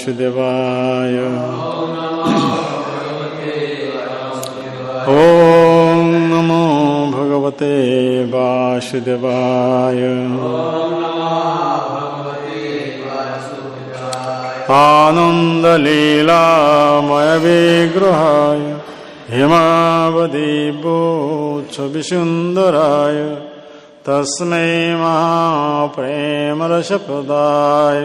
वासुदेवाय। ॐ नमो भगवते वासुदेवाय। आनन्दलीलामय विग्रहाय हेमावदीवोत्सविसुन्दराय तस्मै महाप्रेमरसप्रदाय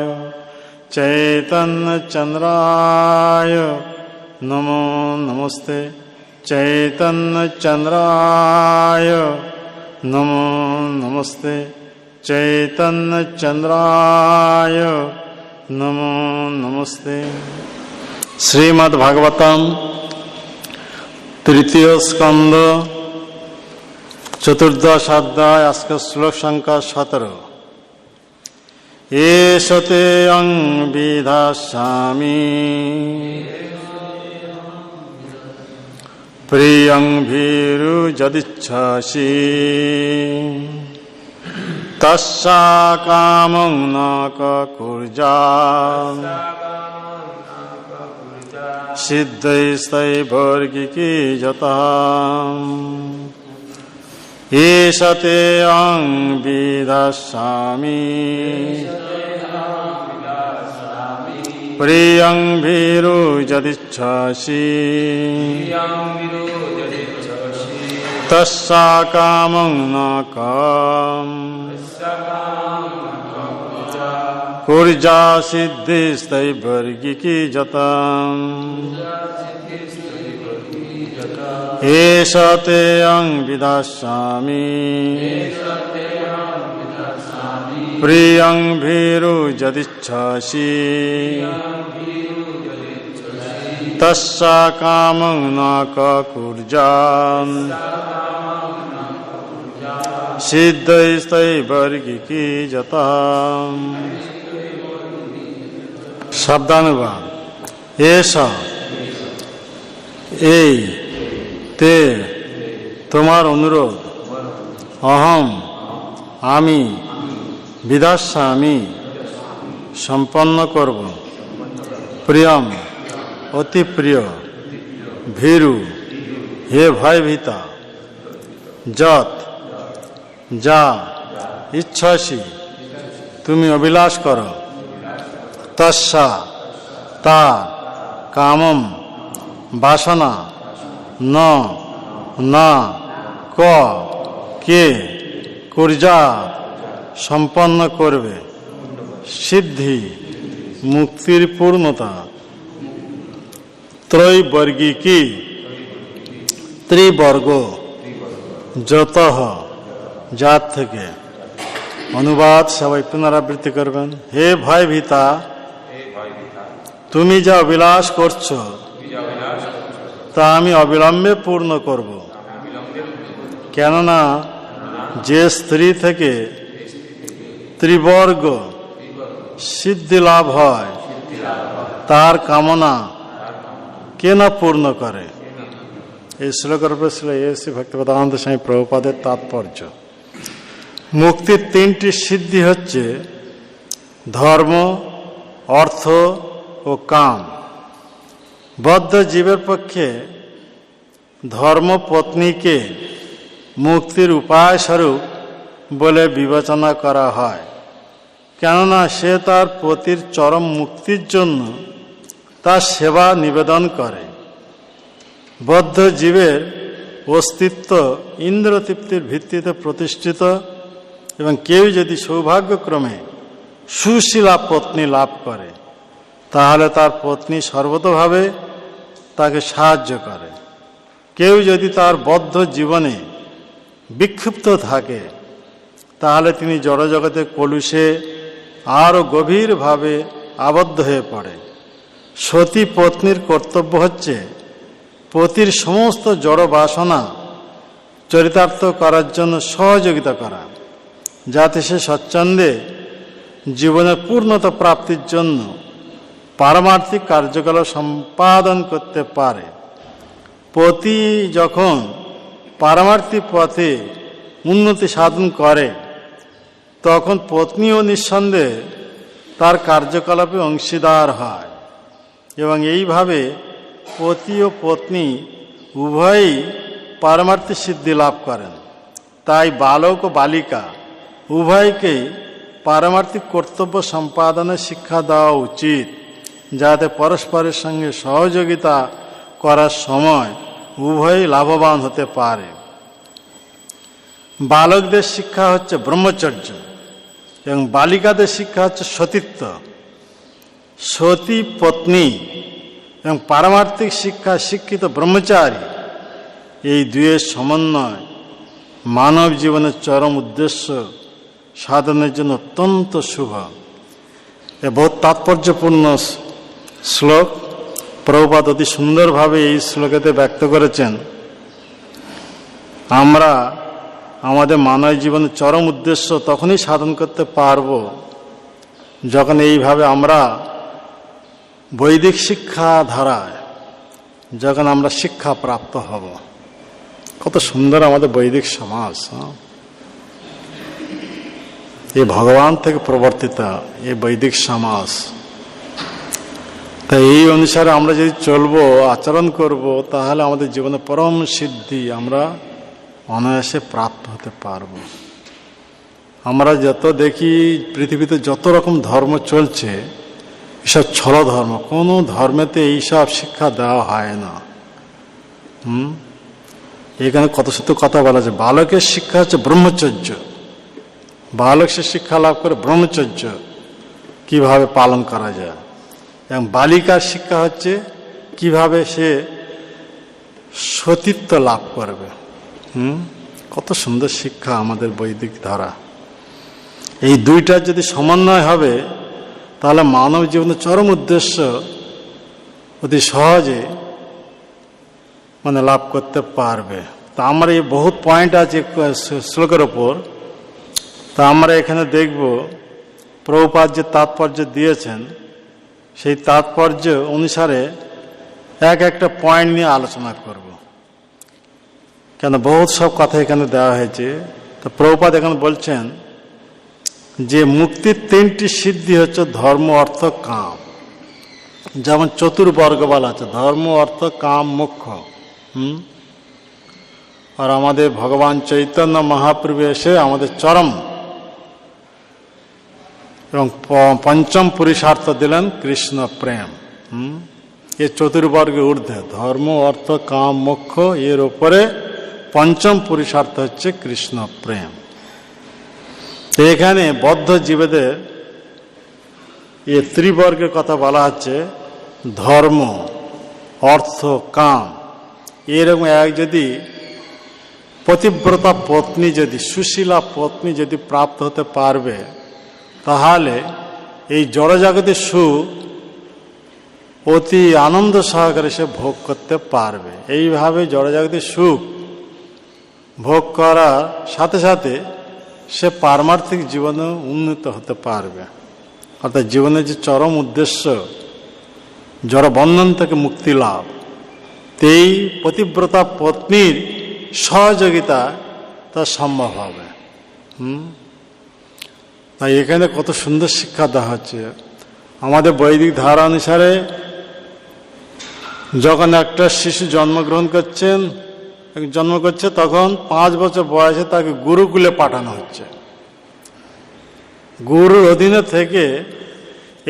चैतन्यचन्द्राय नमो नमस्ते। चैतन्यचन्द्राय नमो नमस्ते। चैतन्यचन्द्राय नमो नमस्ते। श्रीमद्भागवतम तृतीय स्कंद चतुर्दश अध्याय। आज का श्लोक संख्या 17। एष ते अं विधास्यामि प्रियं भीरु यदिच्छसि तस्सा कामं न कुर्यात् सिद्धैस्तैर्वर्गिकी जताम्। एष ते अं विधास्यामि प्रियं भीरु यदिच्छसि तस्सा कामं न कुर्यात् सिद्धैस्तैर्वर्गिकी जताम्। एष ते अं विधास्यामि प्रियं भीरु यदिच्छसि तस्सा कामं न कुर्यात् सिद्धैस्तैर्वर्गिकी जताम्। शब्दानुवाद। ऐसा এই তে তোমার অনুরোধ অহম আমি বিধাস্যামি সম্পন্ন করব প্রিয়ম অতি প্রিয় ভীরু হে ভয়ভীতা যত যা ইচ্ছাসি তুমি অভিলাষ করো তস্যা তা কামম বাসনা ন না ক কে কুর্যাৎ সম্পন্ন করবে সিদ্ধি মুক্তির পূর্ণতা ত্রৈবর্গিকী ত্রিবর্গ যত জাত থেকে। অনুবাদ সবাই পুনরাবৃত্তি করবেন। হে ভয়ভীতা তুমি যা অভিলাষ করছো তা আমি অবিলম্বে পূর্ণ করব। কেননা যে স্ত্রী থেকে ত্রিবর্গ সিদ্ধি লাভ হয় তার কামনা কে না পূর্ণ করে। এই শ্লোকের উপর ছিল এসি ভক্তিবেদান্ত স্বামী প্রভুপাদের তাৎপর্য। মুক্তির তিনটি সিদ্ধি হচ্ছে ধর্ম, অর্থ ও কাম। বদ্ধ জীবের পক্ষে ধর্ম পত্নীকে মুক্তির উপায় স্বরূপ বলে বিবেচনা করা হয়, কেননা সে তার পতির চরম মুক্তির জন্য তার সেবা নিবেদন করে। বদ্ধ জীবের অস্তিত্ব ইন্দ্রতৃপ্তির ভিত্তিতে প্রতিষ্ঠিত এবং কেউ যদি সৌভাগ্যক্রমে সুশীলা পত্নী লাভ করে তাহলে তার পত্নী সর্বতোভাবে তাকে সাহায্য করে। কেউ যদি তার বদ্ধ জীবনে বিক্ষিপ্ত থাকে তাহলে তিনি জড়জগতের কলুষে আরও গভীরভাবে আবদ্ধ হয়ে পড়ে। সতী পত্নীর কর্তব্য হচ্ছে পতির সমস্ত জড় বাসনা চরিতার্থ করার জন্য সহযোগিতা করা, যাতে সে স্বচ্ছন্দে জীবনের পূর্ণতা প্রাপ্তির জন্য পারমার্থিক কার্যকলাপ সম্পাদন করতে পারে। পতি যখন পারমার্থিক পথে উন্নতি সাধন করে তখন পত্নীও নিঃসন্দেহে তার কার্যকলাপে অংশীদার হয়। এবং এইভাবে পতি ও পত্নী উভয়ই পারমার্থিক সিদ্ধি লাভ করেন। তাই বালক ও বালিকা উভয়কেই পারমার্থিক কর্তব্য সম্পাদনের শিক্ষা দেওয়া উচিত, যাতে পরস্পরের সঙ্গে সহযোগিতা করার সময় উভয়ই লাভবান হতে পারে। বালকদের শিক্ষা হচ্ছে ব্রহ্মচর্য এবং বালিকাদের শিক্ষা হচ্ছে সতীত্ব। সতী পত্নী এবং পারমার্থিক শিক্ষা শিক্ষিত ব্রহ্মচারী, এই দুয়ের সমন্বয় মানব জীবনের চরম উদ্দেশ্য সাধনের জন্য অত্যন্ত শুভ। এ বহু তাৎপর্যপূর্ণ শ্লোক। প্রভুপাদ অতি সুন্দরভাবে এই শ্লোকেতে ব্যক্ত করেছেন। আমরা আমাদের মানব জীবনের চরম উদ্দেশ্য তখনই সাধন করতে পারব যখন এইভাবে আমরা বৈদিক শিক্ষা ধারায় যখন আমরা শিক্ষা প্রাপ্ত হব। কত সুন্দর আমাদের বৈদিক সমাজ, এই ভগবান থেকে প্রবর্তিত এই বৈদিক সমাজ। তাই এই অনুসারে আমরা যদি চলবো, আচরণ করব, তাহলে আমাদের জীবনে পরম সিদ্ধি আমরা অনায়াসে প্রাপ্ত হতে পারব। আমরা যত দেখি পৃথিবীতে যত রকম ধর্ম চলছে, এসব ছল ধর্ম, কোনো ধর্মেতে এইসব শিক্ষা দেওয়া হয় না। এখানে কত সত্য কথা বলা আছে। বালকের শিক্ষা হচ্ছে ব্রহ্মচর্য। বালক সে শিক্ষা লাভ করে ব্রহ্মচর্য কিভাবে পালন করা যায়, এবং বালিকার শিক্ষা হচ্ছে কিভাবে সে সতীত্ব লাভ করবে। কত সুন্দর শিক্ষা আমাদের বৈদিক ধারা। এই দুইটার যদি সমন্বয় হবে, তাহলে মানব জীবনের চরম উদ্দেশ্য অতি সহজে লাভ করতে পারবে। তা আমরা এই বহুত পয়েন্ট আছে শ্লোকের ওপর। তা আমরা এখানে দেখব প্রভুপাদ যে তাৎপর্য দিয়েছেন, সেই তাৎপর্য অনুসারে এক একটা পয়েন্ট নিয়ে আলোচনা করব। কেন বহুত সব কথা এখানে দেওয়া হয়েছে। তো প্রভুপাদ এখানে বলছেন যে মুক্তির তিনটি সিদ্ধি হচ্ছে ধর্ম, অর্থ, কাম। যেমন চতুর্বর্গ বলা আছে, ধর্ম, অর্থ, কাম, মোক্ষ। আর আমাদের ভগবান চৈতন্য মহাপ্রভু এসে আমাদের চরম এবং পঞ্চম পুরুষার্থ দিলেন কৃষ্ণ প্রেম। এ চতুর্বর্গের ঊর্ধ্বে ধর্ম, অর্থ, কাম, মোক্ষ, এর উপরে পঞ্চম পুরুষার্থ হচ্ছে কৃষ্ণ প্রেম। এখানে বদ্ধ জীবেদের এ ত্রিবর্গের কথা বলা হচ্ছে। ধর্ম, অর্থ, কাম, এরকম এক যদি পতিব্রতা পত্নী, যদি সুশীলা পত্নী যদি প্রাপ্ত হতে পারবে, তাহলে এই জড়জগতের সুখ অতি আনন্দ সহকারে সে ভোগ করতে পারবে। এইভাবে জড়জগতের সুখ ভোগ করার সাথে সাথে সে পারমার্থিক জীবনে উন্নীত হতে পারবে। অর্থাৎ জীবনের যে চরম উদ্দেশ্য জড়বন্ধন থেকে মুক্তি লাভ, এই পতিব্রতা পত্নীর সহযোগিতা তা সম্ভব হবে। তাই এখানে কত সুন্দর শিক্ষা দেওয়া হচ্ছে। আমাদের বৈদিক ধারা অনুসারে যখন একটা শিশু জন্মগ্রহণ করছে, তখন 5 বছর বয়সে তাকে গুরুকুলে পাঠানো হচ্ছে। গুরুর অধীনে থেকে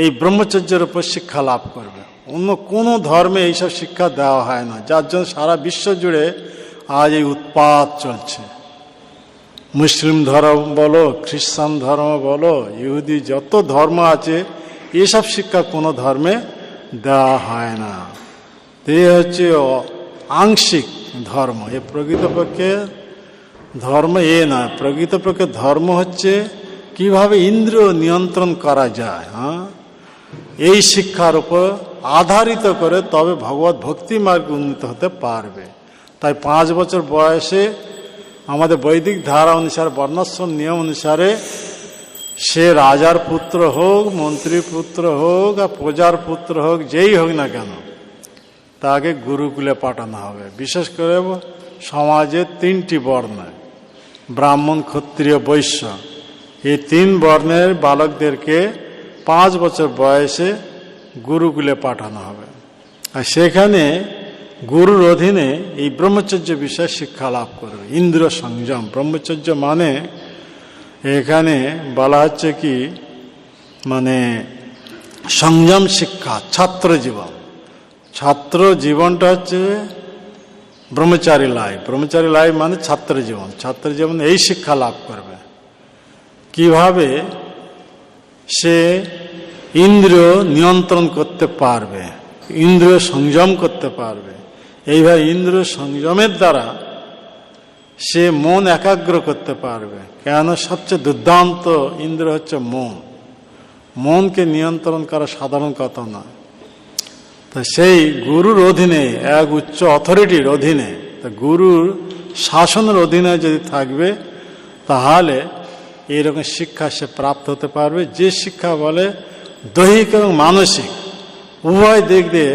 এই ব্রহ্মচর্যের উপর শিক্ষা লাভ করবে। অন্য কোনো ধর্মে এইসব শিক্ষা দেওয়া হয় না, যার জন্য সারা বিশ্ব জুড়ে আজ এই উৎপাত চলছে। মুসলিম ধর্ম বলো, খ্রিস্টান ধর্ম বলো, ইহুদি যত ধর্ম আছে, এসব শিক্ষা কোনো ধর্মে দেওয়া হয় না। এ হচ্ছে আংশিক ধর্ম। এ প্রকৃতপক্ষে ধর্ম নয়। প্রকৃতপক্ষে ধর্ম হচ্ছে কিভাবে ইন্দ্রিয় নিয়ন্ত্রণ করা যায়। এই শিক্ষার উপর আধারিত করে তবে ভগবত ভক্তি মার্গে উন্নীত হতে পারবে। তাই 5 বছর বয়সে আমাদের বৈদিক ধারা অনুসারে, বর্ণাশ্রম নিয়ম অনুসারে, সে রাজার পুত্র হোক, মন্ত্রীর পুত্র হোক, আর প্রজার পুত্র হোক, যেই হোক না কেন, তাকে গুরুকুলে পাঠানো হবে। বিশেষ করে সমাজে 3টি বর্ণ, ব্রাহ্মণ, ক্ষত্রিয়, বৈশ্য, এই 3 বর্ণের বালকদেরকে 5 বছর বয়সে গুরুকুলে পাঠানো হবে। আর সেখানে গুরুর অধীনে এই ব্রহ্মচর্য বিষয়ে শিক্ষা লাভ করবে। ইন্দ্রিয় সংযম, ব্রহ্মচর্য মানে এখানে বলা হচ্ছে কি, মানে সংযম শিক্ষা, ছাত্র জীবন। ছাত্র জীবনটা হচ্ছে ব্রহ্মচারী লাইফ। ব্রহ্মচারী লাইফ মানে ছাত্র জীবন। ছাত্র জীবন এই শিক্ষা লাভ করবে কিভাবে সে ইন্দ্রিয় নিয়ন্ত্রণ করতে পারবে, ইন্দ্রিয় সংযম করতে পারবে। এইভাবে ইন্দ্রিয় সংযমের দ্বারা সে মন একাগ্র করতে পারবে। কেন সবচেয়ে দুর্দান্ত ইন্দ্রিয় হচ্ছে মন। মনকে নিয়ন্ত্রণ করা সাধারণ কথা নয়। তা সেই গুরুর অধীনে, এক উচ্চ অথরিটির অধীনে, তা গুরুর শাসনের অধীনে যদি থাকবে তাহলে এইরকম শিক্ষা সে প্রাপ্ত হতে পারবে। যে শিক্ষা বলে দৈহিক এবং মানসিক উভয় দিক দিয়ে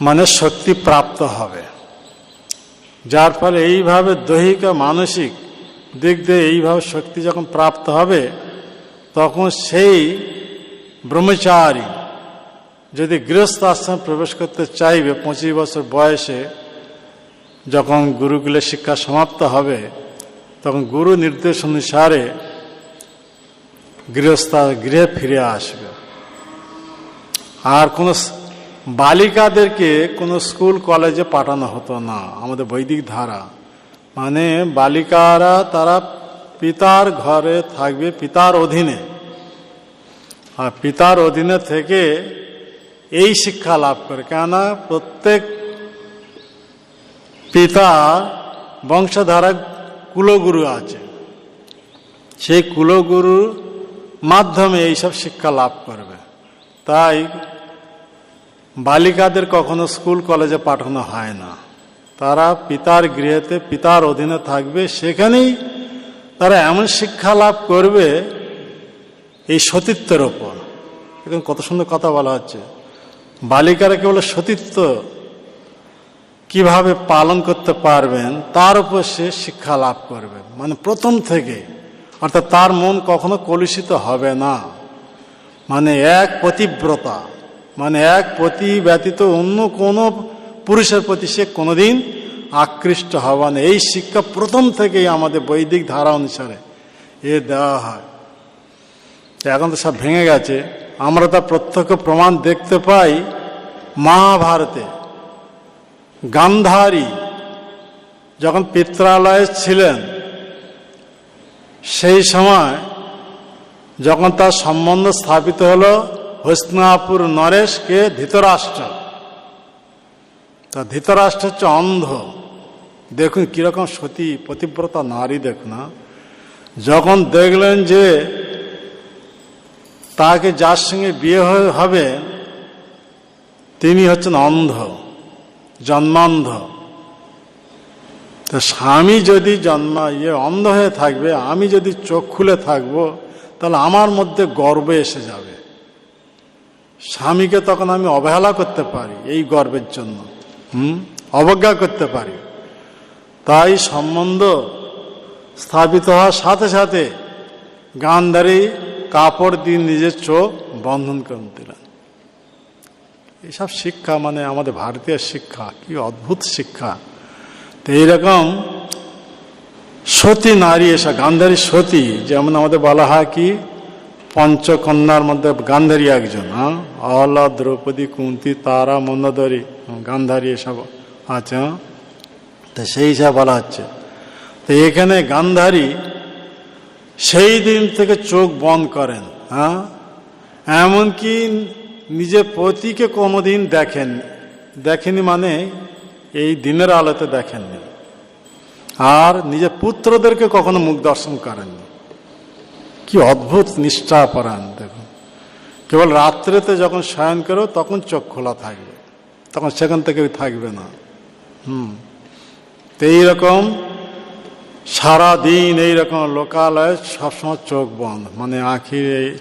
মানে শক্তি প্রাপ্ত হবে। যার ফলে এইভাবে দৈহিক ও মানসিক দিক দিয়ে এইভাবে শক্তি যখন প্রাপ্ত হবে, তখন সেই ব্রহ্মচারী যদি গৃহস্থ আশ্রমে প্রবেশ করতে চাইবে, 25 বছর বয়সে যখন গুরুকুলের শিক্ষা সমাপ্ত হবে, তখন গুরু নির্দেশ অনুসারে গৃহে ফিরে আসবে। আর কোনো বালিকাদেরকে কোনো স্কুল কলেজে পাঠানো হতো না আমাদের বৈদিক ধারা। মানে বালিকারা তারা পিতার ঘরে থাকবে, পিতার অধীনে। আর পিতার অধীনে থেকে এই শিক্ষা লাভ করে। কেননা প্রত্যেক পিতা বংশধারা কুলগুরু আছে, সেই কুলগুরুর মাধ্যমে এইসব শিক্ষা লাভ করবে। তাই বালিকাদের কখনো স্কুল কলেজে পাঠানো হয় না। তারা পিতার গৃহেতে পিতার অধীনে থাকবে, সেখানেই তারা এমন শিক্ষা লাভ করবে এই সতীত্বের ওপর। এখন কত সুন্দর কথা বলা হচ্ছে, বালিকারা কেবল সতীত্ব কিভাবে পালন করতে পারবেন তার উপর সে শিক্ষা লাভ করবে। মানে প্রথম থেকে, অর্থাৎ তার মন কখনো কলুষিত হবে না। মানে এক পতিব্রতা, মানে এক পতি ব্যতীত অন্য কোনো পুরুষের প্রতি সে কোনোদিন আকৃষ্ট হবে না। এই শিক্ষা প্রথম থেকেই আমাদের বৈদিক ধারা অনুসারে দেওয়া হয়। এখন তো সব ভেঙে গেছে। আমরা তার প্রত্যক্ষ প্রমাণ দেখতে পাই মহাভারতে। গান্ধারী যখন পিত্রালয়ে ছিলেন, সেই সময় যখন তার সম্বন্ধ স্থাপিত হলো হস্তিনাপুর নরেশকে ধৃতরাষ্ট্র। তা ধৃতরাষ্ট্র হচ্ছে অন্ধ। দেখুন কিরকম সতী পতিব্রতা নারী, দেখুন না। যখন দেখলেন যে তাকে যার সঙ্গে বিয়ে হবে তিনি হচ্ছেন অন্ধ, জন্মান্ধ। তা স্বামী যদি অন্ধ হয়ে থাকবে, আমি যদি চোখ খুলে থাকবো, তাহলে আমার মধ্যে গর্ব এসে যাবে। স্বামীকে তখন আমি অবহেলা করতে পারি এই গর্বের জন্য, অবজ্ঞা করতে পারি। তাই সম্বন্ধ স্থাপিত হওয়ার সাথে সাথে গান্ধারী কাপড় দিয়ে নিজের চোখ বন্ধন করে দিলেন। এইসব শিক্ষা মানে আমাদের ভারতীয় শিক্ষা, কি অদ্ভুত শিক্ষা। তো এইরকম সতী নারী, এসব গান্ধারী সতী, যেমন আমাদের বলা হয় কি পঞ্চকন্যার মধ্যে গান্ধারী একজন। অহল্লা, দ্রৌপদী, কুন্তী, তারা, মন্দোদরী, গান্ধারী এসব আছে। তো সেই হিসাবে বলা হচ্ছে। তো এখানে গান্ধারী সেই দিন থেকে চোখ বন্ধ করেন। এমনকি নিজের পতিকে কোনোদিন দেখেনি, মানে এই দিনের আলোতে দেখেননি। আর নিজের পুত্রদেরকে কখনো মুখ দর্শন করেননি। কি অদ্ভুত নিষ্ঠাপরায়ণ দেখুন। কেবল রাত্রেতে যখন শয়ন করো তখন চোখ খোলা থাকবে, তখন সেখান থেকে থাকবে না। তো এইরকম সারাদিন এইরকম লোকালয়ে সবসময় চোখ বন্ধ, মানে আঁখি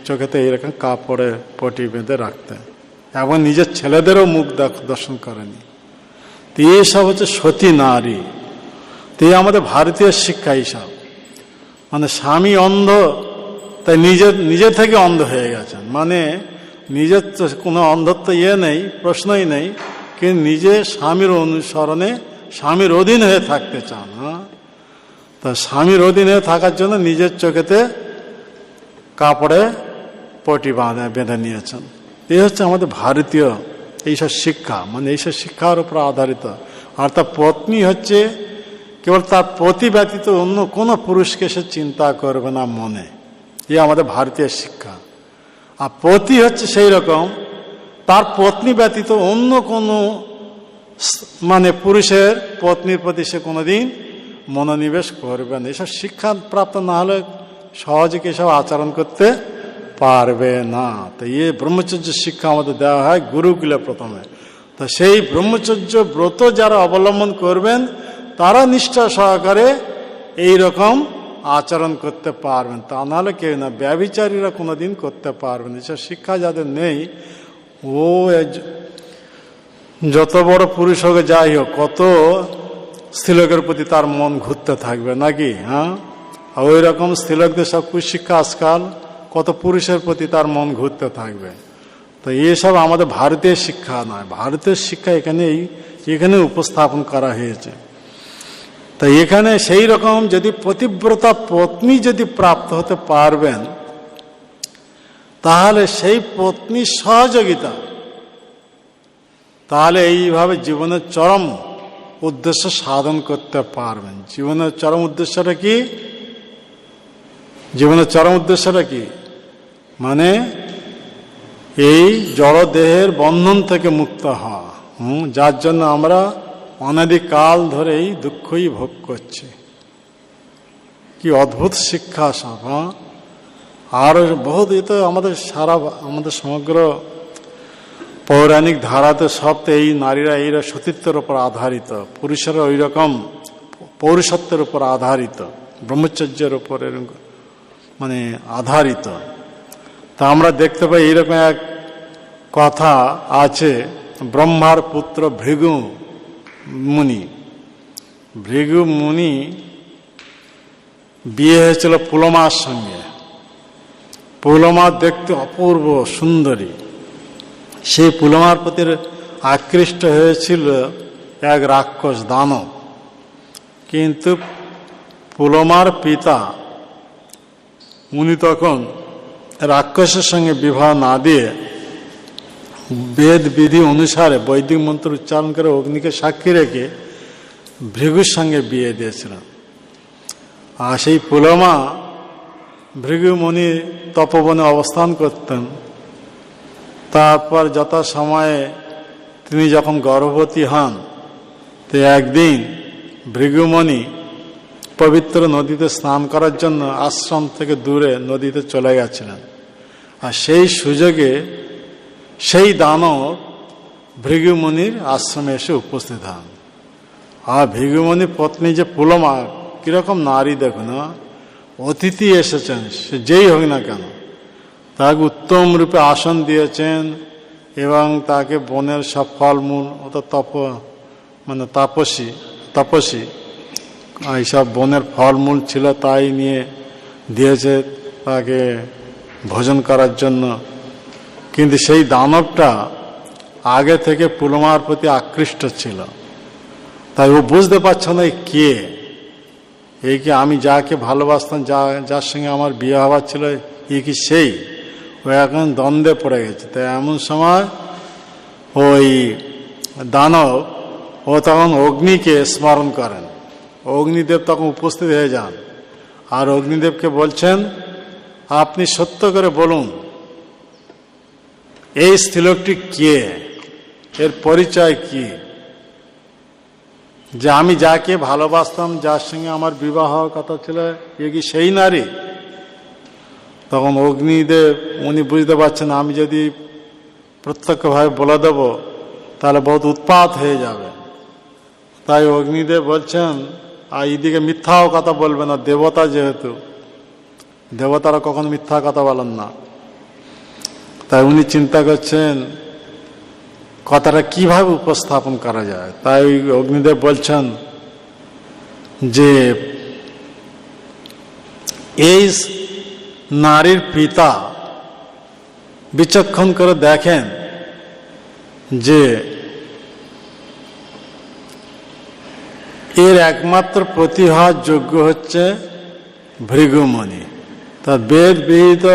চোখেতে এইরকম কাপড়ে পটি বেঁধে রাখতেন, এবং নিজের ছেলেদেরও মুখ দর্শন করেনি। তো এইসব হচ্ছে সতী নারী। তো আমাদের ভারতীয় শিক্ষা এইসব। মানে স্বামী অন্ধ, তাই নিজে থেকে অন্ধ হয়ে গেছেন। মানে নিজের তো কোনো অন্ধত্ব নেই, প্রশ্নই নেই, কিন্তু নিজে স্বামীর অনুসরণে স্বামীর অধীন হয়ে থাকতে চান। তা স্বামীর অধীনে থাকার জন্য নিজের চোখেতে কাপড়ে পটি বেঁধে নিয়েছেন। এই হচ্ছে আমাদের ভারতীয় এইসব শিক্ষা, মানে এইসব শিক্ষার উপর আধারিত। আর তার পত্নী হচ্ছে কেবল তার পতি ব্যতীত অন্য কোনো পুরুষকে সে চিন্তা করবে না মনে। এই আমাদের ভারতীয় শিক্ষা। আর পতি হচ্ছে সেই রকম, তার পত্নী ব্যতীত অন্য কোনো মানে পুরুষের পত্নীর প্রতি সে কোনোদিন মনোনিবেশ করবে না। এসব শিক্ষা প্রাপ্ত না হলে সহজে এসব আচরণ করতে পারবে না। তো এই ব্রহ্মচর্য শিক্ষা আমাদের দেওয়া হয় গুরুকুলে প্রথমে। তো সেই ব্রহ্মচর্য ব্রত যারা অবলম্বন করবেন তারা নিষ্ঠা সহকারে এই রকম আচরণ করতে পারবেন, তা নাহলে কেউ না। ব্যভিচারীরা কোনোদিন করতে পারবেন। এসব শিক্ষা যাদের নেই, ও যত বড় পুরুষ হোক যাই হোক, কত স্ত্রীলোকের প্রতি তার মন ঘুরতে থাকবে নাকি? ওই রকম স্ত্রীলোকদের সব কুশিক্ষা আজকাল কত পুরুষের প্রতি তার মন ঘুরতে থাকবে। তো এসব আমাদের ভারতীয় শিক্ষা নয়। ভারতীয় শিক্ষা এখানে উপস্থাপন করা হয়েছে। তো এখানে সেই রকম যদি পতিব্রতা পত্নী যদি প্রাপ্ত হতে পারবেন, তাহলে সেই পত্নীর সহযোগিতা, তাহলে এইভাবে জীবনের চরম উদ্দেশ্য সাধন করতে পারবেন। জীবনের চরম উদ্দেশ্যটা কি? জীবনের চরম উদ্দেশ্যটা কি? মানে এই জড়দেহের বন্ধন থেকে মুক্ত হওয়া, যার জন্য আমরা অনাদিকাল ধরে এই দুঃখই ভোগ করছি। কি অদ্ভুত শিক্ষা সব! আর বহুত আমাদের সমগ্র পৌরাণিক ধারাতে সব তো এই নারীরা এইরা সতীত্বের উপর আধারিত, পুরুষেরা ওই রকম পৌরুষত্বের উপর আধারিত, ব্রহ্মচর্যের উপর মানে আধারিত। তা আমরা দেখতে পাই এইরকম এক কথা আছে, ব্রহ্মার পুত্র ভৃগু মুনি। ভৃগু মুনি বিয়ে হয়েছিল পুলমার সঙ্গে। পুলমা দেখতে অপূর্ব সুন্দরী। সেই পুলমার প্রতি আকৃষ্ট হয়েছিল এক রাক্ষস দানব। কিন্তু পুলমার পিতা উনি তখন রাক্ষসের সঙ্গে বিবাহ না দিয়ে বেদ বিধি অনুসারে বৈদিক মন্ত্র উচ্চারণ করে অগ্নিকে সাক্ষী রেখে ভৃগুর সঙ্গে বিয়ে দিয়েছিলেন। আর সেই পুলমা ভৃগু মুনি তপবনে অবস্থান করতেন। তারপর যথাসময়ে তিনি যখন গর্ভবতী হন, তো একদিন ভৃগুমণি পবিত্র নদীতে স্নান করার জন্য আশ্রম থেকে দূরে নদীতে চলে গেছিলেন। আর সেই সুযোগে সেই দানব ভৃগুমণির আশ্রমে এসে উপস্থিত হন। আর ভৃগুমণির পত্নী যে পুলমা, কিরকম নারী দেখুন, অতিথি এসেছেন, সে যেই হোক না কেন, তাকে উত্তম রূপে আসন দিয়েছেন এবং তাকে বনের সব ফলমূল, ও তো তপস্বী এইসব বনের ফলমূল ছিল, তাই নিয়ে দিয়েছে তাকে ভোজন করার জন্য। কিন্তু সেই দানবটা আগে থেকে পুলমার প্রতি আকৃষ্ট ছিল। তাই ও বুঝতে পারছে না কে এই, কি আমি যাকে ভালোবাসতাম, যার সঙ্গে আমার বিয়ে হওয়ার ছিল, এই কি সেই? ও এখন দ্বন্দ্বে পড়ে গেছে। তাই এমন সময় ওই দানব ও তখন অগ্নিকে স্মরণ করেন। অগ্নিদেব তখন উপস্থিত হয়ে যান আর অগ্নিদেবকে বলছেন, আপনি সত্য করে বলুন এই স্ত্রীলোকটি কে, এর পরিচয় কি, যে আমি যাকে ভালোবাসতাম, যার সঙ্গে আমার বিবাহ কথা ছিল, এ কি সেই নারী? তখন অগ্নিদেব উনি বুঝতে পারছেন আমি যদি প্রত্যক্ষভাবে বলে দেব তাহলে বহুত উৎপাত হয়ে যাবে। তাই অগ্নিদেব বলছেন, আর এইদিকে মিথ্যাও কথা বলবে না, দেবতা যেহেতু, দেবতারা কখনো মিথ্যা কথা বলেন না। তাই উনি চিন্তা করছেন কথাটা কিভাবে উপস্থাপন করা যায়। তাই অগ্নিদেব বলছেন যে এই নারীর পিতা বিচক্ষণ করে দেখেন যে এর একমাত্র প্রতিহার যোগ্য হচ্ছে ভৃগুমণি। তার বেদ বিহিত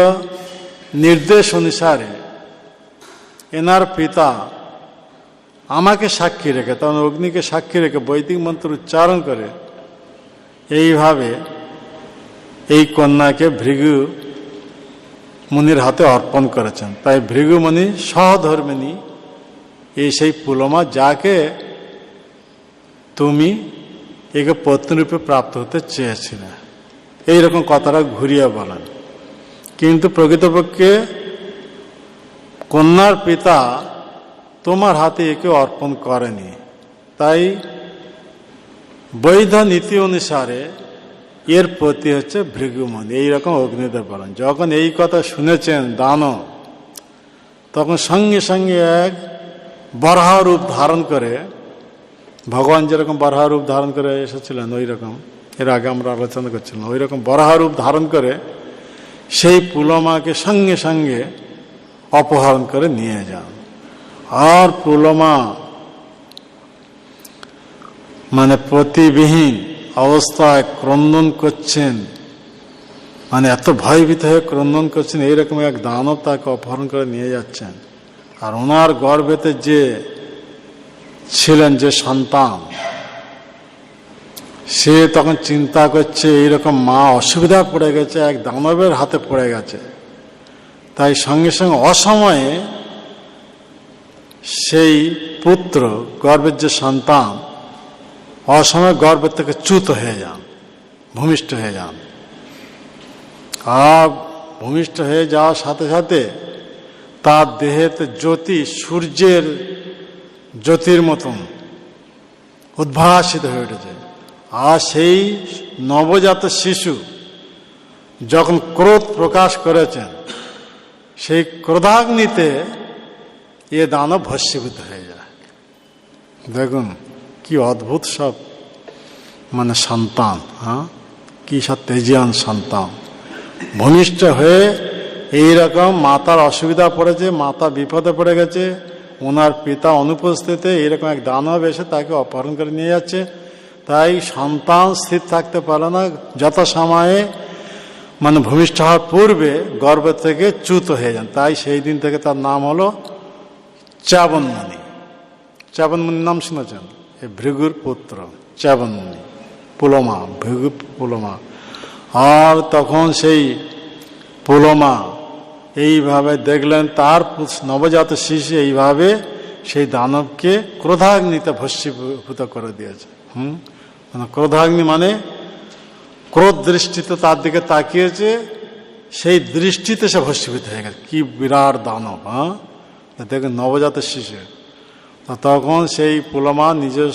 নির্দেশ অনুসারে এনার পিতা আমাকে সাক্ষী রেখে, তখন অগ্নিকে সাক্ষী রেখে বৈদিক মন্ত্র উচ্চারণ করে এইভাবে এই কন্যাকে ভৃগু মুনির হাতে অর্পণ করেছেন। তাই ভৃগুমণি সহধর্মিণী এই সেই পুলমা, যাকে তুমি একে পত্নীরূপে প্রাপ্ত হতে চেয়েছিলে, এইরকম কথাটা ঘুরিয়ে বলেন। কিন্তু প্রকৃতপক্ষে কন্যার পিতা তোমার হাতে একে অর্পণ করেনি। তাই বৈধ নীতি অনুসারে এর প্রতি হচ্ছে ভৃগুমণি, এইরকম অগ্নিদেব বলেন। যখন এই কথা শুনেছেন দানব, তখন সঙ্গে সঙ্গে এক বরাহ রূপ ধারণ করে, ভগবান যেরকম বরাহ রূপ ধারণ করে এসেছিলেন ওই রকম, এর আগে আমরা আলোচনা করছিলাম, ওই রকম বরাহ রূপ ধারণ করে সেই পুলমাকে সঙ্গে সঙ্গে অপহরণ করে নিয়ে যান। আর পুলমা মানে প্রতিবিহীন অবস্থায় ক্রন্দন করছেন, মানে এত ভয়ভীত হয়ে ক্রন্দন করছেন, এইরকম এক দানব তাকে অপহরণ করে নিয়ে যাচ্ছেন। আর ওনার গর্ভেতে যে ছিলেন যে সন্তান, সে তখন চিন্তা করছে এইরকম মা অসুবিধা পড়ে গেছে, এক দানবের হাতে পড়ে গেছে। তাই সঙ্গে সঙ্গে অসময়ে সেই পুত্র, গর্ভের যে সন্তান, অসময়ে গর্ভের থেকে চ্যুত হয়ে যান, ভূমিষ্ঠ হয়ে যান। আর ভূমিষ্ঠ হয়ে যাওয়ার সাথে সাথে তার দেহেতে জ্যোতি সূর্যের জ্যোতির মতন উদ্ভাসিত হয়ে উঠেছে। আর সেই নবজাত শিশু যখন ক্রোধ প্রকাশ করেছেন, সেই ক্রোধাগ্নিতে এ দানব ভস্মীভূত হয়ে যায়। দেখুন কি অদ্ভুত সব মানে সন্তান, হ্যাঁ, কি সব তেজিয়ান সন্তান। ভূমিষ্ঠ হয়ে এইরকম মাতার অসুবিধা পড়েছে, মাতা বিপদে পড়ে গেছে, ওনার পিতা অনুপস্থিতিতে এইরকম এক দানব এসে তাকে অপহরণ করে নিয়ে যাচ্ছে। তাই সন্তান স্থির থাকতে পারে না, যত সময়ে মানে ভূমিষ্ঠ হওয়ার পূর্বে গর্ভ থেকে চ্যুত হয়ে যান। তাই সেই দিন থেকে তার নাম হলো চ্যাবনমুনি। চ্যাবনমুনির নাম শুনেছেন? এই ভৃগুর পুত্র চ্যাবনমুনি, পুলমা, ভৃগু পুলমা। আর তখন সেই পুলমা এইভাবে দেখলেন তার নবজাত শিশু এইভাবে সেই দানবকে ক্রোধাগ্নিতে ভস্মীভূত করে দিয়েছে। মানে ক্রোধাগ্নি মানে ক্রোধ দৃষ্টিতে তার দিকে তাকিয়েছে, সেই দৃষ্টিতে সে ভস্মীভূত হয়ে গেছে। কি বিরাট দানব! হ্যাঁ, দেখেন নবজাত শিশু। তখন সেই পুলমা নিজের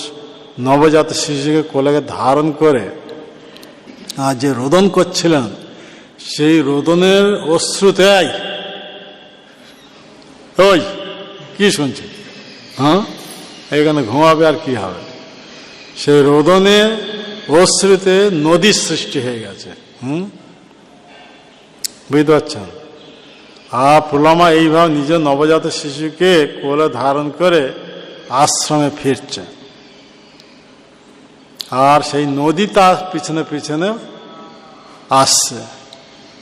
নবজাত শিশুকে কোলে ধারণ করে আর যে রোদন করছিলেন, সেই রোদনের অশ্রুতে ওই কি শুনছি, হ্যাঁ, এখানে ঘুমাবে আর কি হবে, সেই রোদনের অশ্রুতে নদীর সৃষ্টি হয়ে গেছে। বুঝতে পারছেন? আর পুলমা এইভাবে নিজের নবজাত শিশুকে কোলে ধারণ করে আশ্রমে ফিরছে। আর সেই নদী তার পিছনে পিছনে আসছে।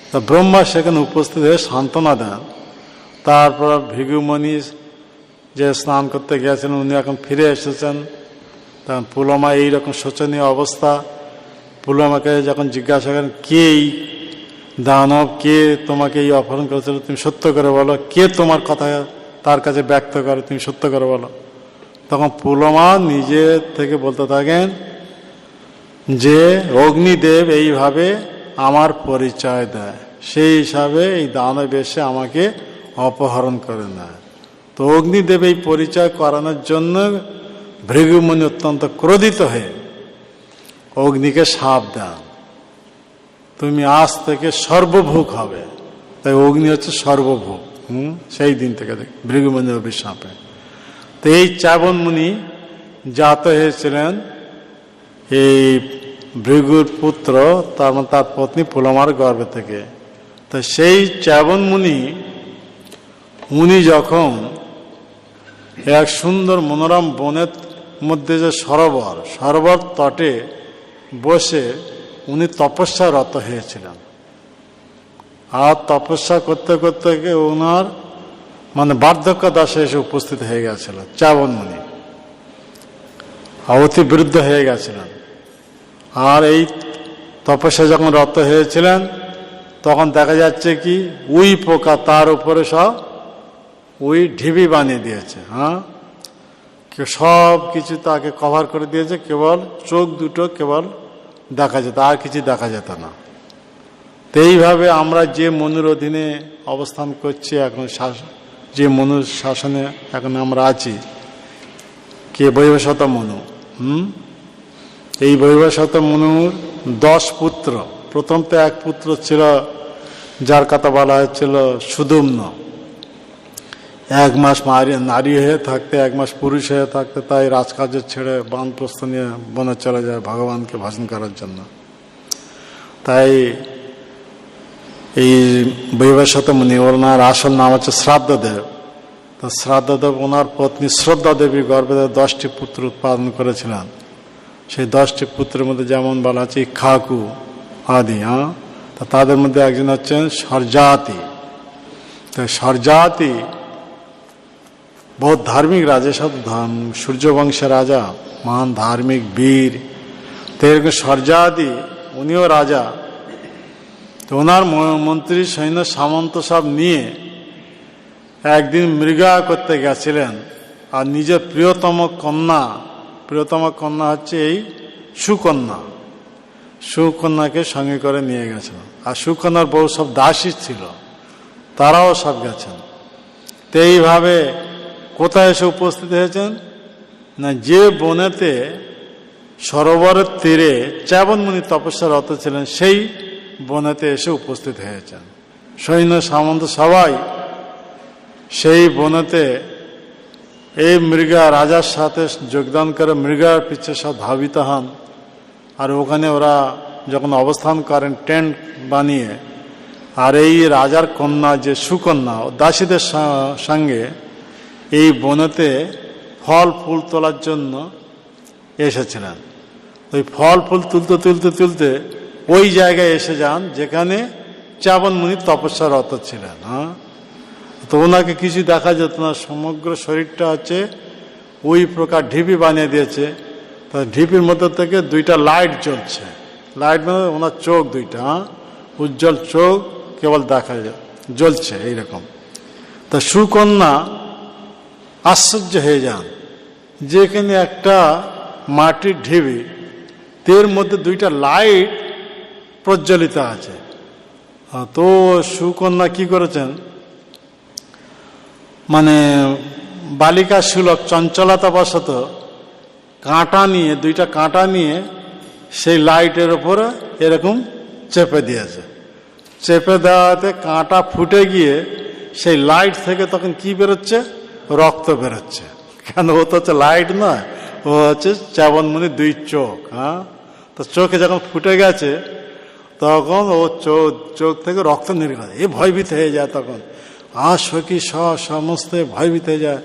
তা ব্রহ্মা সেখানে উপস্থিত হয়ে সান্ত্বনা দেন। তারপর ভৃগুমণি যে স্নান করতে গিয়েছিলেন, উনি এখন ফিরে এসেছেন। তখন পুলমা এইরকম শোচনীয় অবস্থা। পুলমাকে যখন জিজ্ঞাসা করেন, কে এই দানব, কে তোমাকে এই অপহরণ করেছিল, তুমি সত্য করে বলো, কে তোমার কথা তার কাছে ব্যক্ত করে, তুমি সত্য করে বলো। তখন পুলমা নিজে থেকে বলতে থাকেন যে অগ্নিদেব এইভাবে আমার পরিচয় দেয়, সেই হিসাবে এই দানব এসে আমাকে অপহরণ করে নেয়। তো অগ্নিদেব এই পরিচয় করানোর জন্য ভৃগুমণি অত্যন্ত ক্রোধিত হয়ে অগ্নিকে শাপ দেন, তুমি আজ থেকে সর্বভোগ হবে। তাই অগ্নি হচ্ছে সর্বভোগ। সেই দিন থেকে ভৃগুমণির অভিশাপে। তো এই চ্যাবনমুনি জাত হয়েছিলেন এই ভৃগুর পুত্র, তার পত্নী পুলমার গর্ভ থেকে। তো সেই চ্যাবনমুনি উনি যখন এক সুন্দর মনোরম বনের মধ্যে যে সরোবর তটে বসে উনি তপস্যারত হয়েছিলেন। আর তপস্যা করতে করতে ওনার বার্ধক্য দশা এসে উপস্থিত হয়ে গেছিল। চ্যবন মুনি অতি বৃদ্ধ হয়ে গেছিলেন। আর এই তপস্যা যখন রত হয়েছিলেন তখন দেখা যাচ্ছে কি উই পোকা তার উপরে সব উই ঢিবি বানিয়ে দিয়েছে। সব কিছু তাকে কভার করে দিয়েছে, কেবল চোখ দুটো কেবল দেখা যেত, আর কিছু দেখা যেত না। তো এইভাবে আমরা যে মনুর অধীনে অবস্থান করছি এখন, যে মনুর শাসনে এখন আমরা আছি, কে বৈবস্বত মনু। এই বৈবস্বত মনুর 10 পুত্র। প্রথম তো এক পুত্র ছিল যার কথা বলা হয়েছিল সুদুম্ন। 1 মাস নারী হয়ে থাকতে, 1 মাস পুরুষ হয়ে থাকতে তাই রাজকার্য ছেড়ে বানপ্রস্থ নিয়ে বনে চলে যায় ভগবানকে ভজন করার জন্য। তাই এই বৈবস্বত মুনি, ওনার আসল নাম হচ্ছে শ্রাদ্ধদেব। তো শ্রাদ্ধদেব ওনার পত্নী শ্রদ্ধা দেবী গর্ভে 10টি পুত্র উৎপাদন করেছিলেন। সেই 10টি পুত্রের মধ্যে যেমন বলা আছে ইক্ষ্বাকু আদি, তা তাদের মধ্যে একজন হচ্ছেন সরজাতি। তাই সরজাতি বহুত ধার্মিক রাজা, সব সূর্যবংশের রাজা, মহান ধার্মিক বীর। তো এরকম সরজাতি উনিও রাজা। তো ওনার মন্ত্রী সৈন্য সামন্ত সব নিয়ে একদিন মৃগয়া করতে গেছিলেন। আর নিজের প্রিয়তম কন্যা হচ্ছে এই সুকন্যাকে সঙ্গে করে নিয়ে গেছেন। আর সুকন্যার বউ সব দাসী ছিল, তারাও সব গেছেন। তো এইভাবে কোথায় এসে উপস্থিত হয়েছেন না, যে বনেতে সরোবরের তীরে চ্যবন মুনি তপস্যারত ছিলেন সেই বনেতে এসে উপস্থিত হয়েছেন। সৈন্য সামন্ত সবাই সেই বনেতে এই মৃগা রাজার সাথে যোগদান করে মৃগার পিছে সব ধাবিত হন। আর ওখানে ওরা যখন অবস্থান করেন টেন্ট বানিয়ে, আর এই রাজার কন্যা যে সুকন্যা দাসীদের সঙ্গে এই বনেতে ফল ফুল তোলার জন্য এসেছিলেন। ওই ফল ফুল তুলতে ওই জায়গায় এসে যান যেখানে চ্যবন মুনি তপস্যারত ছিলেন। তো ওনাকে কিছু দেখা যেত না, সমগ্র শরীরটা হচ্ছে ওই প্রকার ঢিপি বানিয়ে দিয়েছে। তা ঢিপির মধ্যে থেকে 2টা লাইট জ্বলছে। লাইট মানে ওনার চোখ 2টা উজ্জ্বল চোখ কেবল দেখা জ্বলছে এইরকম। তা সুকন্যা আশ্চর্য হয়ে যান, যেখানে একটা মাটির ঢিবি, এর মধ্যে 2টা লাইট প্রজ্বলিত আছে। তো সুকন্যা কি করেছেন, বালিকা সুলভ চঞ্চলতা বশত দুইটা কাঁটা নিয়ে সেই লাইটের উপরে এরকম চেপে দিয়েছে। চেপে দেওয়াতে কাঁটা ফুটে গিয়ে সেই লাইট থেকে তখন কি বেরোচ্ছে, রক্ত বেরোচ্ছে। কেন, ও তো হচ্ছে লাইট নয়, ও হচ্ছে চ্যবন মুনির 2 চোখ। তো চোখে যখন ফুটে গেছে তখন ও চোখ থেকে রক্ত নির্গত, ভয়ভীত হয়ে যায়। তখন সখী সমস্ত ভয়ভীত হয়ে যায়,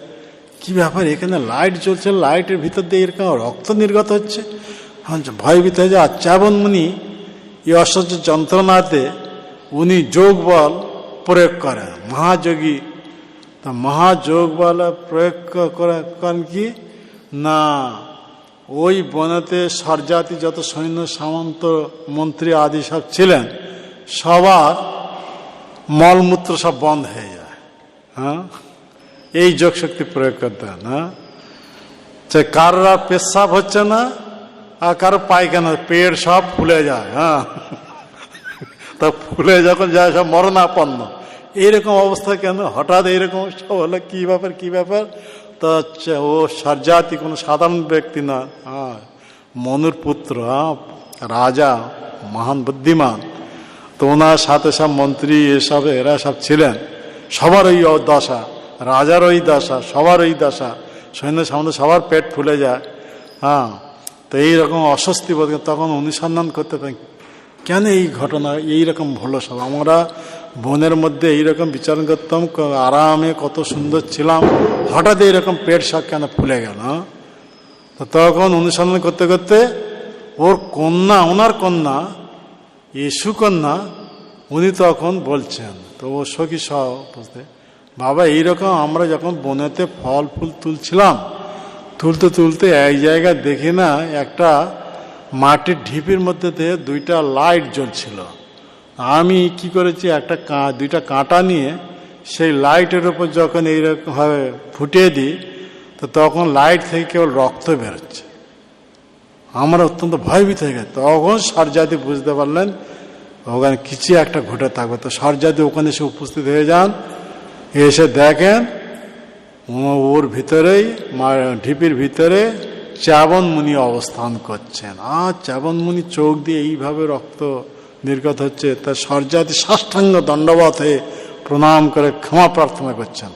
কি ব্যাপার, এখানে লাইট জ্বলছে, লাইটের ভিতর দিয়ে এরকম রক্ত নির্গত হচ্ছে। ভয়ভীত হয়ে যায়। আর চ্যবন মুনি এই অসহ্য যন্ত্রণাতে উনি যোগ বল প্রয়োগ করেন, মহাযোগী। তা মহাযোগ বল প্রয়োগ করেন কি না, ওই বনেতে সরজাতি যত সৈন্য সামন্ত মন্ত্রী আদি সব ছিলেন, সবার মলমূত্র সব বন্ধ হয়ে যায়। এই যোগ শক্তি প্রয়োগ করতেন। কারোর আর পেশাব হচ্ছে না, আর কারো পায়খানা, পেট সব ফুলে যায়। তা ফুলে যখন যায় সব মরণাপন্ন। এইরকম অবস্থা কেন, হঠাৎ এইরকম সব হলো, কি ব্যাপার। তা ও সরজাতি কোনো সাধারণ ব্যক্তি না, মনুর পুত্র, রাজা, মহান বুদ্ধিমান। তো ওনার সাথে সব মন্ত্রী এরা সব ছিলেন। সবার ওই দশা, রাজার ওই দশা, সবার ওই দশা, সৈন্য সামনে সবার পেট ফুলে যায়। তো এইরকম অস্বস্তি বোধ। তখন অনুসন্ধান করতে পারেন কেন এই ঘটনা এইরকম হলো। সব আমরা বনের মধ্যে এইরকম বিচরণ করতাম, আরামে কত সুন্দর ছিলাম, হঠাৎ এইরকম পেট শাক কেন ফুলে গেল। তো তখন অনুসন্ধান করতে করতে ওনার কন্যা সুকন্যা, উনি তখন বলছেন, তো ও সখী সহ বুঝতে, বাবা এইরকম আমরা যখন বনেতে ফল ফুল তুলছিলাম, তুলতে তুলতে এক জায়গায় দেখি না একটা মাটির ঢিপির মধ্যে দিয়ে দুইটা লাইট জ্বলছিল। আমি কি করেছি, দুইটা কাঁটা নিয়ে সেই লাইটের উপর যখন এইরকমভাবে ফুটিয়ে দিই, তো তখন লাইট থেকে কেবল রক্ত বেরোচ্ছে। আমরা অত্যন্ত ভয়ভীত হয়ে গেছে। তখন সরজাতি বুঝতে পারলেন ওখানে কিছু একটা ঘটে থাকবে। তো সরজাতি ওখানে এসে উপস্থিত হয়ে যান, এসে দেখেন ওর ভিতরেই ঢিপির ভিতরে চ্যাবন মুনি অবস্থান করছেন। আর চ্যাবন মুনি চোখ দিয়ে এইভাবে রক্ত নির্গত হচ্ছে। তার সরজাতি সাষ্টাঙ্গ দণ্ডবত হয়ে প্রণাম করে ক্ষমা প্রার্থনা করছেন।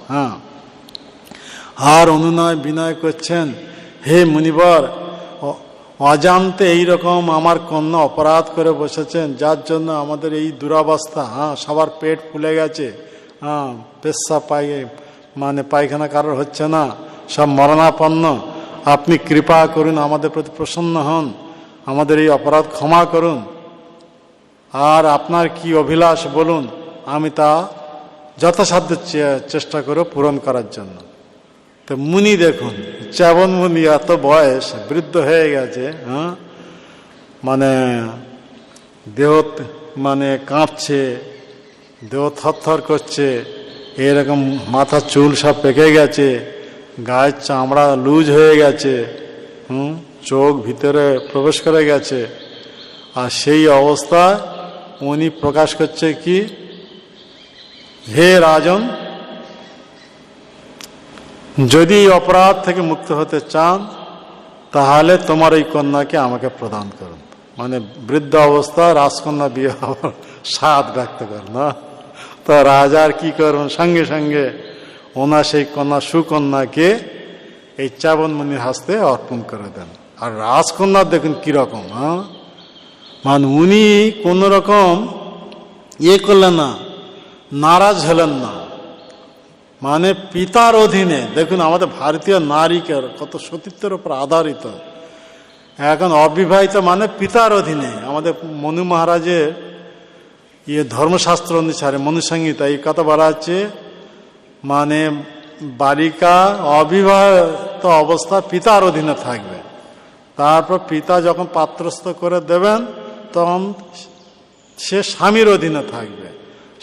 আর অনুনয় বিনয় করছেন, হে মুনিবর, অজান্তে এইরকম আমার কন্যা অপরাধ করে বসেছেন, যার জন্য আমাদের এই দুরাবস্থা। সবার পেট ফুলে গেছে, পেশাব পায়খানা কারোর হচ্ছে না, সব মরণাপন্ন। আপনি কৃপা করুন, আমাদের প্রতি প্রসন্ন হন, আমাদের এই অপরাধ ক্ষমা করুন। আর আপনার কি অভিলাষ বলুন, আমি তা যথাসাধ্য চেষ্টা করে পূরণ করার জন্য। তো মুনি দেখুন, চ্যাবন মুনি এত বয়স, বৃদ্ধ হয়ে গেছে, দেহ কাঁপছে, দেহ থরথর করছে, এরকম মাথা চুল সব পেকে গেছে, গায়ের চামড়া লুজ হয়ে গেছে, চোখ ভিতরে প্রবেশ করে গেছে। আর সেই অবস্থায় উনি প্রকাশ করছে কি, হে রাজন, যদি অপরাধ থেকে মুক্ত হতে চান তাহলে তোমার এই কন্যাকে আমাকে প্রদান করুন। বৃদ্ধ অবস্থা রাজকন্যা বিয়ে হওয়ার স্বাদ ব্যক্ত করেন না। তো রাজার কি করুন, সঙ্গে সঙ্গে ওনার সেই কন্যা সুকন্যাকে এই চ্যাবন মুনির হাস্তে অর্পণ করে দেন। আর রাজকন্যা দেখুন কিরকম, উনি কোন রকম করলেন না, নারাজ হলেন না। পিতার অধীনে, দেখুন আমাদের ভারতীয় নারীকে কত সতীত্বের উপর আধারিত। এখন অবিবাহিত পিতার অধীনে। আমাদের মনু মহারাজের ধর্মশাস্ত্র অনুসারে মনুসংহিতা এই কথা বলা হচ্ছে, বালিকা অবিবাহিত অবস্থা পিতার অধীনে থাকবে। তারপর পিতা যখন পাত্রস্থ করে দেবেন তখন সে স্বামীর অধীনে থাকবে।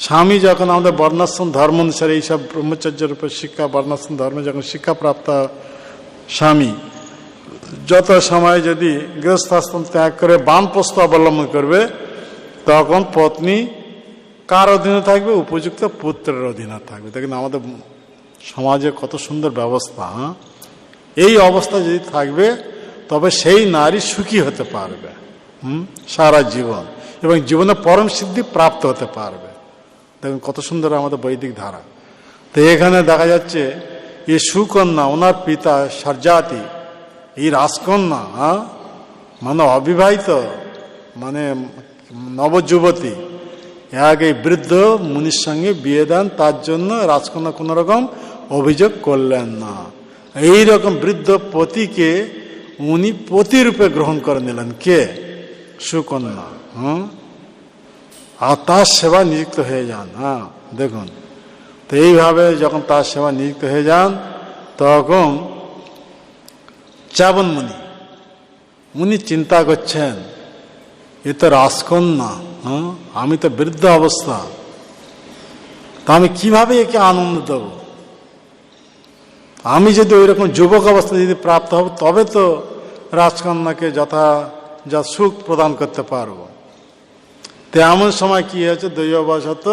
স্বামী যখন আমাদের বর্ণাশ্রম ধর্ম অনুসারে এইসব ব্রহ্মচর্যের উপর শিক্ষা, বর্ণাশ্রম ধর্মে যখন শিক্ষাপ্রাপ্ত স্বামী যত সময় যদি গৃহস্থাশ্রম ত্যাগ করে বানপ্রস্থ অবলম্বন করবে, তখন পত্নী কার অধীনে থাকবে? উপযুক্ত পুত্রের অধীনে থাকবে। দেখুন আমাদের সমাজে কত সুন্দর ব্যবস্থা। এই অবস্থা যদি থাকবে তবে সেই নারী সুখী হতে পারবে সারা জীবন, এবং জীবনে পরম সিদ্ধি প্রাপ্ত হতে পারবে। দেখুন কত সুন্দর আমাদের বৈদিক ধারা। তো এখানে দেখা যাচ্ছে এই সুকন্যা, ওনার পিতা সরজাতি, এই রাজকন্যা অবিবাহিত নবযুবতী, এই বৃদ্ধ মুনির সঙ্গে বিয়ে দেন। তার জন্য রাজকন্যা কোন রকম অভিযোগ করলেন না। এইরকম বৃদ্ধ পতিকে উনি পতিরূপে গ্রহণ করে নিলেন। কে? সুকন্যা। আর তার সেবা নিযুক্ত হয়ে যান। দেখুন, তো এইভাবে যখন তার সেবা নিযুক্ত হয়ে যান, তখন চ্যাবন মুনি উনি চিন্তা করছেন, এ তো রাজকন্যা, আমি তো বৃদ্ধ অবস্থা, তা আমি কিভাবে একে আনন্দ দেব? আমি যদি ওই রকম যুবক অবস্থা যদি প্রাপ্ত হব, তবে তো রাজকন্যাকে যা সুখ প্রদান করতে পারবো। তো এমন সময় কি হয়েছে, দৈববশত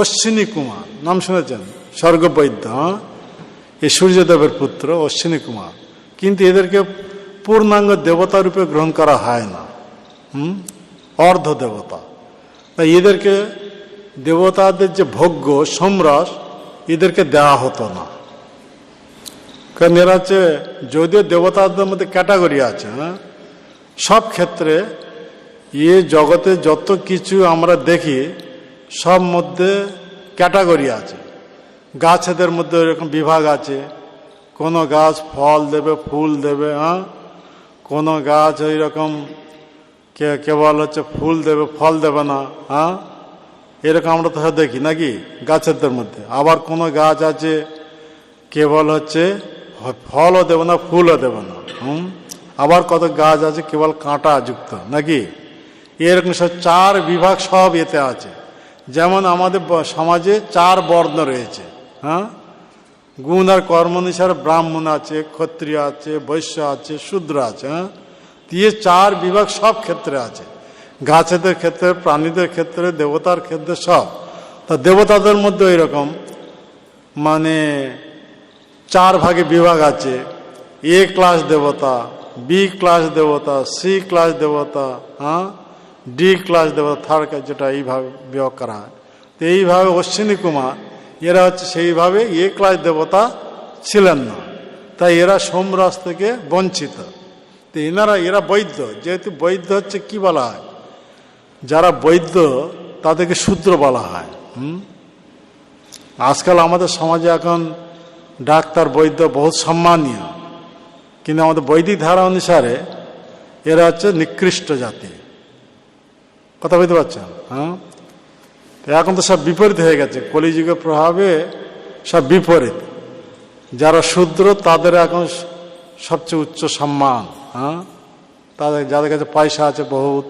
অশ্বিনী কুমার, নাম শুনেছেন? স্বর্গবৈদ্য, এই সূর্যদেবের পুত্র অশ্বিনী কুমার। কিন্তু এদেরকে পূর্ণাঙ্গ দেবতা রূপে গ্রহণ করা হয় না, অর্ধ দেবতা। তাই এদেরকে দেবতাদের যে ভোগ্য সোমরস এদেরকে দেওয়া হতো না। কারণ এরা হচ্ছে, যদিও দেবতাদের মধ্যে ক্যাটাগরি আছে, সব ক্ষেত্রে জগতে যত কিছু আমরা দেখি সব মধ্যে ক্যাটাগরি আছে। গাছেদের মধ্যে এরকম বিভাগ আছে, কোনো গাছ ফল দেবে, ফুল দেবে, হ্যাঁ, কোনো গাছ ওই রকম কেবল হচ্ছে ফুল দেবে, ফল দেবে না, হ্যাঁ, এরকম আমরা তো দেখি নাকি গাছেদের মধ্যে। আবার কোনো গাছ আছে কেবল হচ্ছে ফলও দেবে না, ফুলও দেবে না, আবার কত গাছ আছে কেবল কাঁটা যুক্ত নাকি। এরকম সব 4 বিভাগ সব এতে আছে। যেমন আমাদের সমাজে 4 বর্ণ রয়েছে, হ্যাঁ, গুণ আর কর্ম অনুসারে ব্রাহ্মণ আছে, ক্ষত্রিয় আছে, বৈশ্য আছে, শূদ্র আছে, হ্যাঁ, দিয়ে 4 বিভাগ সব ক্ষেত্রে আছে। গাছেদের ক্ষেত্রে, প্রাণীদের ক্ষেত্রে, দেবতার ক্ষেত্রে সব। তা দেবতাদের মধ্যে এরকম মানে 4 ভাগে বিভাগ আছে। এ ক্লাস দেবতা, বি ক্লাস দেবতা, সি ক্লাস দেবতা, হ্যাঁ, ডি ক্লাস দেবতা, থার্ড ক্লাস, যেটা এইভাবে বিভাগ করা হয়। তো এইভাবে অশ্বিনী কুমার এরা হচ্ছে সেইভাবে এ ক্লাস দেবতা ছিলেন না, তাই এরা সোমরাজ থেকে বঞ্চিত। তো এরা বৈদ্য, যেহেতু বৈদ্য হচ্ছে কি বলা হয়, যারা বৈদ্য তাদেরকে শূদ্র বলা হয়। আজকাল আমাদের সমাজে এখন ডাক্তার, বৈদ্য বহুত সম্মানীয়, কিন্তু আমাদের বৈদিক ধারা অনুসারে এরা হচ্ছে নিকৃষ্ট জাতি। কথা বলতে পারছেন? হ্যাঁ, এখন তো সব বিপরীত হয়ে গেছে, কলিযুগের প্রভাবে সব বিপরীত। যারা শূদ্র তাদের এখন সবচেয়ে উচ্চ সম্মান, হ্যাঁ, যাদের কাছে পয়সা আছে বহুত,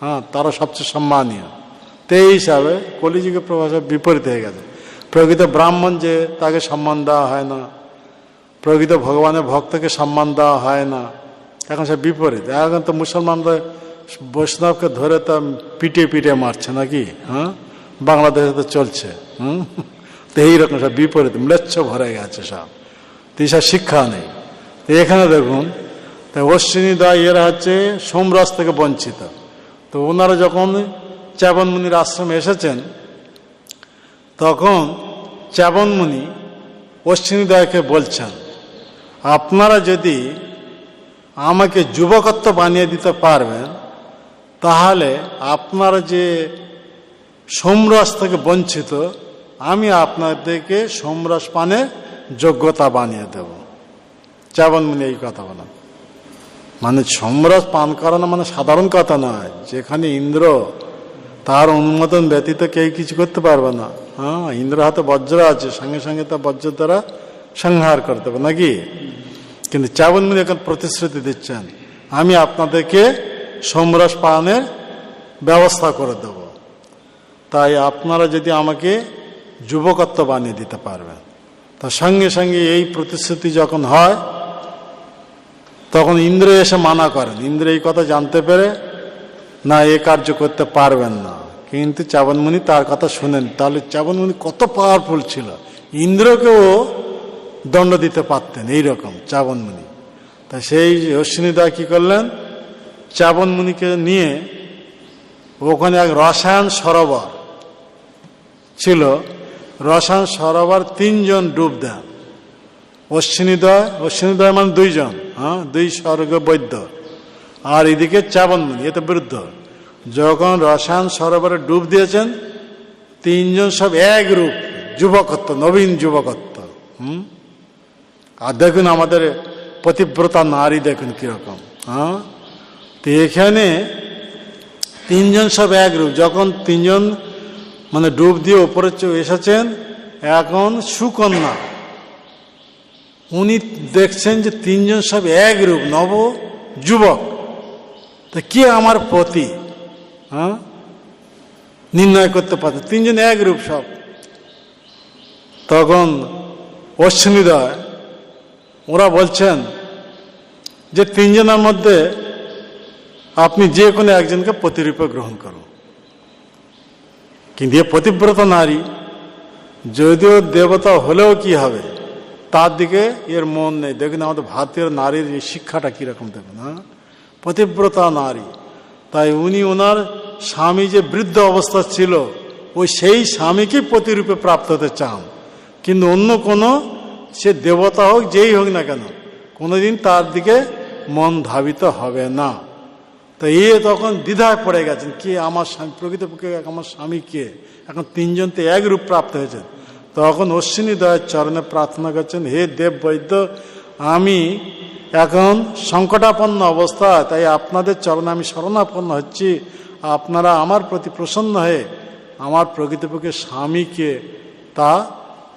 হ্যাঁ, তারা সবচেয়ে সম্মানীয়। তো এই হিসাবে কলিযুগের প্রভাব সব বিপরীত হয়ে গেছে। প্রকৃত ব্রাহ্মণ যে তাকে সম্মান দেওয়া হয় না, প্রকৃত ভগবানের ভক্তকে সম্মান দেওয়া হয় না, এখন সব বিপরীত। এখন তো মুসলমানরা বৈষ্ণবকে ধরে তা পিটে পিটে মারছে নাকি, হ্যাঁ, বাংলাদেশে তো চলছে। তো এইরকম সব বিপরীত, ম্লেচ্ছ ভরে গেছে সব, তো এইসব শিক্ষা নেই। তো এখানে দেখুন, তাই অশ্বিনী দয় এরা হচ্ছে সোমরাজ থেকে বঞ্চিত। তো ওনারা যখন চ্যাবন মুনির আশ্রমে এসেছেন, তখন চ্যাবন মুনি অশ্বিনী দয়কে বলছেন, আপনারা যদি আমাকে যুবকত্ব বানিয়ে দিতে পারবেন, তাহলে আপনারা যে সোমরস থেকে বঞ্চিত, আমি আপনাদেরকে সোমরস পানের যোগ্যতা বানিয়ে দেব। চ্যাবন মুনি এই কথা বলেন। মানে সোমরস পান করানো মানে সাধারণ কথা নয়। যেখানে ইন্দ্র, তার অনুমোদন ব্যতীত কেউ কিছু করতে পারবে না। হ্যাঁ, ইন্দ্র হাতে বজ্র আছে, সঙ্গে সঙ্গে তা বজ্র দ্বারা সংহার করতে হবে নাকি। কিন্তু চ্যাবন মুনি এখন প্রতিশ্রুতি দিচ্ছেন, আমি আপনাদেরকে সোমরস পানের ব্যবস্থা করে দেব, তাই আপনারা যদি আমাকে যুবকত্ব বানিয়ে দিতে পারবেন। তার সঙ্গে সঙ্গে এই প্রতিশ্রুতি যখন হয়, তখন ইন্দ্র এসে মানা করেন। ইন্দ্র এই কথা জানতে পেরে না, এ কার্য করতে পারবেন না। কিন্তু চ্যাবন মুনি তার কথা শুনেন। তাহলে চ্যাবন মুনি কত পাওয়ারফুল ছিল, ইন্দ্রকেও দণ্ড দিতে পারতেন এইরকম চ্যাবন মুনি। তা সেই অশ্বিনী দা কি করলেন, চ্যাবন মুনিকে নিয়ে ওখানে এক রসায়ন সরোবর ছিল, রসায়ন সরোবর 3 জন ডুব দেন। অশ্বিনী দয় মানে 2 জন, হ্যাঁ, 2 স্বর্গ বৈদ্য, আর এদিকে চ্যাবন মুনি, এতে বৃদ্ধ। যখন রসায়ন সরোবরে ডুব দিয়েছেন, 3 জন সব এক রূপ, যুবকত্ব, নবীন যুবকত্ব। আর দেখুন আমাদের পতিব্রতা নারী দেখুন কিরকম, হ্যাঁ। তো এখানে 3 জন সব এক রূপ। যখন 3 জন মানে ডুব দিয়ে ওপরে এসেছেন, এখন সুকন্যা, উনি দেখছেন যে 3 জন সব এক রূপ, নব যুবক। তা কে আমার পতি, হ্যাঁ, নির্ণয় করতে পারছে। 3 জন এক রূপ সব। তখন অশ্বিনী দয় ওরা বলছেন যে 3 জনের মধ্যে আপনি যে কোনো একজনকে পতিরূপে গ্রহণ করুন। কিন্তু এ পতিব্রত নারী, যদিও দেবতা হলেও কি হবে, তার দিকে এর মন নেই। দেখুন আমাদের ভারতীয় নারীর এই শিক্ষাটা কিরকম, দেখুন, হ্যাঁ, পতিব্রতা নারী। তাই উনি ওনার স্বামী যে বৃদ্ধ অবস্থা ছিল, ওই সেই স্বামীকেই পতিরূপে প্রাপ্ত হতে চান। কিন্তু অন্য কোনো, সে দেবতা হোক, যেই হোক না কেন, কোনোদিন তার দিকে মন ধাবিত হবে না। তো তো তখন দ্বিধায় পড়ে গেছেন, কে আমার স্বামী, প্রকৃতপক্ষে আমার স্বামী কে? এখন তিনজন তো এক রূপ প্রাপ্ত হয়েছেন। তখন অশ্বিনী দয়ের চরণে প্রার্থনা করছেন, হে দেব বৈদ্য, আমি এখন সংকটাপন্ন অবস্থা, তাই আপনাদের চরণে আমি শরণাপন্ন হচ্ছি। আপনারা আমার প্রতি প্রসন্ন হয়ে আমার প্রকৃতপক্ষে স্বামীকে তা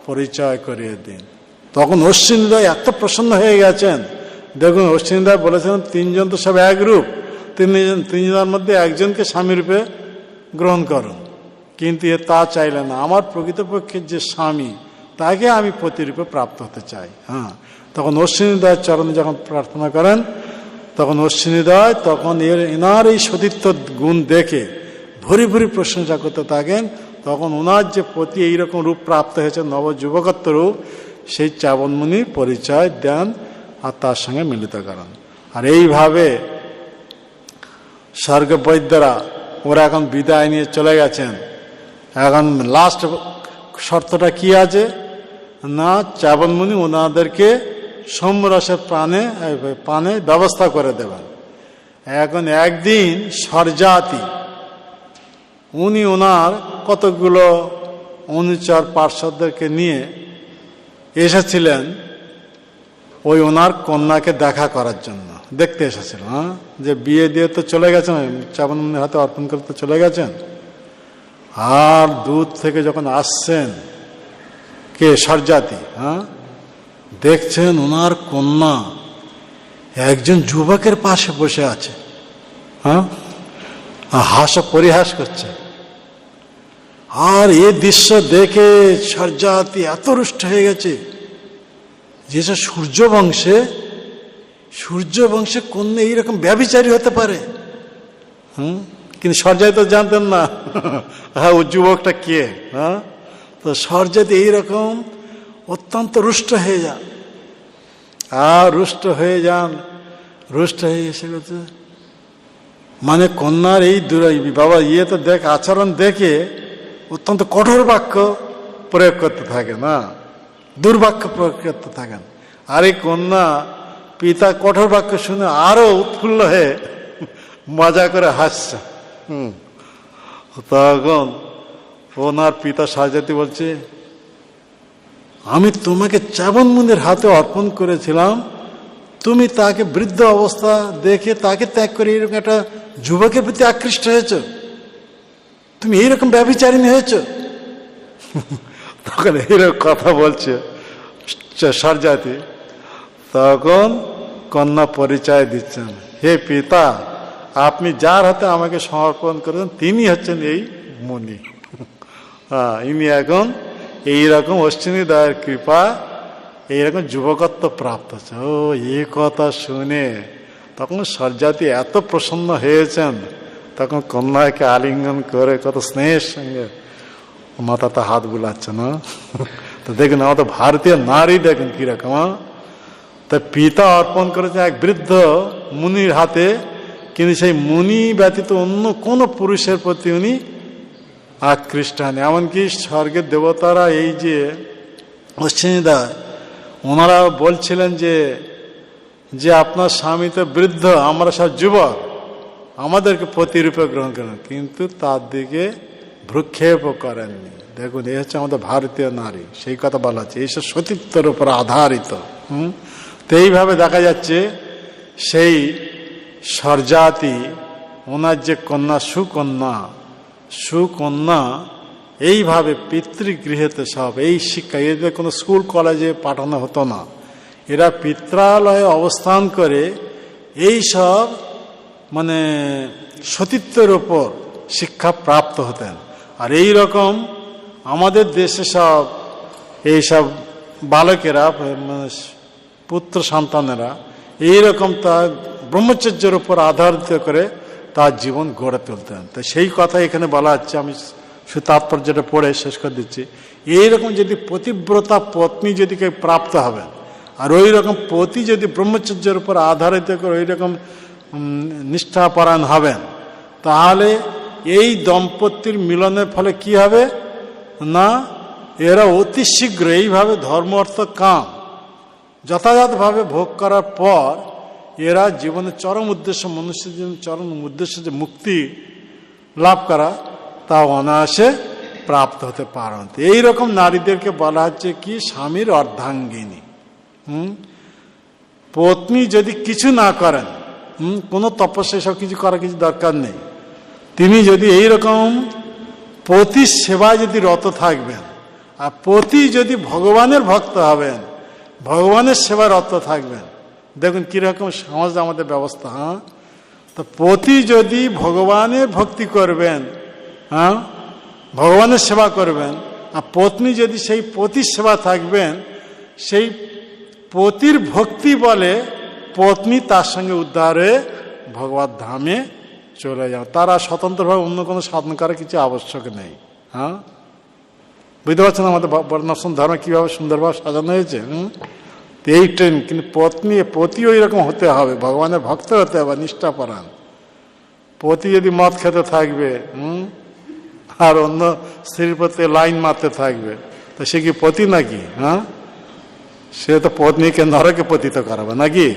পরিচয় করিয়ে দিন। তখন অশ্বিনীদয় এত প্রসন্ন হয়ে গেছেন। দেখুন, অশ্বিনীদয় বলেছেন তিনজন তো সব এক রূপ, তিনজনের মধ্যে একজনকে স্বামী রূপে গ্রহণ করুন। কিন্তু তা চাইলেন না, আমার প্রকৃতপক্ষে যে স্বামী তাকে আমি পতিরূপে প্রাপ্ত হতে চাই। তখন অশ্বিনীদয়ের চরণে যখন প্রার্থনা করেন, তখন অশ্বিনীদয় তখন এনার এই সতীত্ব গুণ দেখে ভরি ভরি প্রশংসা করতে থাকেন। তখন ওনার যে পতি এইরকম রূপ প্রাপ্ত হয়েছে, নবযুবকত্ব রূপ, সেই চ্যবনমুনির পরিচয় দেন আর তার সঙ্গে মিলিত করেন। আর এইভাবে স্বর্গ বৈদ্যরা ওরা এখন বিদায় নিয়ে চলে গেছেন। এখন লাস্ট শর্তটা কি আছে না, চ্যবনমুনি ওনাদেরকে সোমরসের পানে ব্যবস্থা করে দেবেন। এখন একদিন স্বরজাতি উনি ওনার কতগুলো অনুচর পার্শ্বদেরকে নিয়ে এসেছিলেন ওই ওনার কন্যাকে দেখা করার জন্য, দেখতে এসেছিলেন। যে বিয়ে দিয়ে তো চলে গেছেন, চ্যবনমুনির হাতে অর্পণ করতে চলে গেছেন। আর দূর থেকে যখন আসছেন কে স্বরজাতি, দেখছেন ওনার কন্যা একজন যুবকের পাশে বসে আছে, পরিহাস করছে। আর এই দৃশ্য দেখে স্বরজাতি এত রুষ্ট হয়ে গেছে যে সূর্যবংশে কন্যা এইরকম ব্যভিচারী হতে পারে। কিন্তু স্বরজাতি তো জানতেন না ও যুবকটা কে। তো স্বরজাতি এইরকম অত্যন্ত রুষ্ট হয়ে যান। আর রুষ্ট হয়ে এসে গেছে, মানে কন্যার এই বাবা তো দেখ আচরণ দেখে অত্যন্ত কঠোর বাক্য প্রয়োগ করতে থাকে, না দুর্বাক্য প্রয়োগ করতে থাকেন। আর এই কন্যা পিতা কঠোর বাক্য শুনে আরো উৎফুল্ল হয়ে মজা করে হাসছে। তখন ওনার পিতা স্বরজাতি বলছে, আমি তোমাকে চ্যবনমুনির হাতে অর্পণ করেছিলাম, তুমি তাকে বৃদ্ধ অবস্থা দেখে তাকে ত্যাগ করে এরকম একটা যুবকের প্রতি আকৃষ্ট হয়েছ, তুমি এইরকম ব্যভিচারিণী হয়েছ। তখন এইরকম কথা বলছে স্বরজাতি। তখন কন্যা পরিচয় দিচ্ছেন, হে পিতা, আপনি যার হাতে আমাকে সমর্পণ করেছেন তিনি হচ্ছেন এই মুনি। ইনি এখন এইরকম অশ্বিনী দয়ের কৃপা এইরকম যুবকত্ব প্রাপ্ত হচ্ছে। এই কথা শুনে তখন স্বরজাতি এত প্রসন্ন হয়েছেন, তখন কন্যাকে আলিঙ্গন করে কত স্নেহের সঙ্গে মাথাতে হাত বুলাচ্ছে না। তো দেখুন আমাদের ভারতীয় নারী দেখুন কিরকম। তা পিতা অর্পণ করেছে এক বৃদ্ধ মুনির হাতে, কিন্তু সেই মুনি ব্যতীত অন্য কোন পুরুষের প্রতি উনি আকৃষ্ট হন। এমনকি স্বর্গের দেবতারা এই যে অশ্বিনীদা ওনারা বলছিলেন যে আপনার স্বামী তো বৃদ্ধ, আমরা সব যুবক, আমাদেরকে প্রতিরূপে গ্রহণ করেন, কিন্তু তার দিকে ভ্রুক্ষেপ করেননি। দেখুন এই হচ্ছে আমাদের ভারতীয় নারী, সেই কথা বলা হচ্ছে, এইসব সতীত্বের উপর আধারিত। তো এইভাবে দেখা যাচ্ছে সেই স্বরজাতি ওনার যে কন্যা সুকন্যা এইভাবে পিতৃগৃহেতে সব এই শিক্ষা, এদের কোনো স্কুল কলেজে পাঠানো হতো না, এরা পিত্রালয়ে অবস্থান করে এই সব মানে সতীত্বের ওপর শিক্ষা প্রাপ্ত হতেন। আর এই রকম আমাদের দেশে সব এইসব বালকেরা পুত্র সন্তানেরা এইরকম তার ব্রহ্মচর্যের উপর আধারিত করে তার জীবন গড়ে তুলতেন। তো সেই কথা এখানে বলা হচ্ছে, আমি শুধু তাৎপর্যটা পড়ে শেষ করে দিচ্ছি। এইরকম যদি পতিব্রতা পত্নী যদি কেউ প্রাপ্ত হবেন, আর ওই রকম পতি যদি ব্রহ্মচর্যের উপর আধারিত করে ওই রকম নিষ্ঠাপরায়ণ হবেন, তাহলে এই দম্পতির মিলনের ফলে কি হবে না, এরা অতি শীঘ্র এইভাবে ধর্ম অর্থ কাম যথাযথভাবে ভোগ করার পর এরা জীবনের চরম উদ্দেশ্য, মনুষ্যের জীবনের চরম উদ্দেশ্য যে মুক্তি লাভ করা, তা অনায়াসে প্রাপ্ত হতে পারেন। এইরকম নারীদেরকে বলা হচ্ছে কি স্বামীর অর্ধাঙ্গিনী। পত্নী যদি কিছু না করেন, কোনো তপস্যা সব কিছু করার কিছু দরকার নেই, তিনি যদি এইরকম পতির সেবায় যদি রত থাকবেন, আর পতি যদি ভগবানের ভক্ত হবেন, ভগবানের সেবায় রত থাকবেন, দেখুন কিরকম সমাজ আমাদের ব্যবস্থা। তো পতি যদি ভগবানের ভক্তি করবেন, ভগবানের সেবা করবেন, আর পত্নী যদি সেই পতির সেবা থাকবেন, সেই পতির ভক্তি বলে পত্নী তার সঙ্গে উদ্ধারে ভগবত ধামে চলে যাবে। তারা স্বতন্ত্রভাবে অন্য কোনো সাধন করার কিছু আবশ্যক নেই। বুঝতে পারছেন আমাদের বর্ণাশ্রম ধর্ম কিভাবে সুন্দরভাবে সাজানো হয়েছে। এই ট্রেন কিন্তু পতিও এরকম হতে হবে, ভগবানের ভক্ত হতে হবে, নিষ্ঠাপরায়ণ। পতি যদি মদ খেতে থাকবে আর অন্য স্ত্রীর প্রতি লাইন মারতে থাকবে, তো সে কি পতি নাকি? সে তো পত্নীকে নরকে পতিত করাবে নাকি?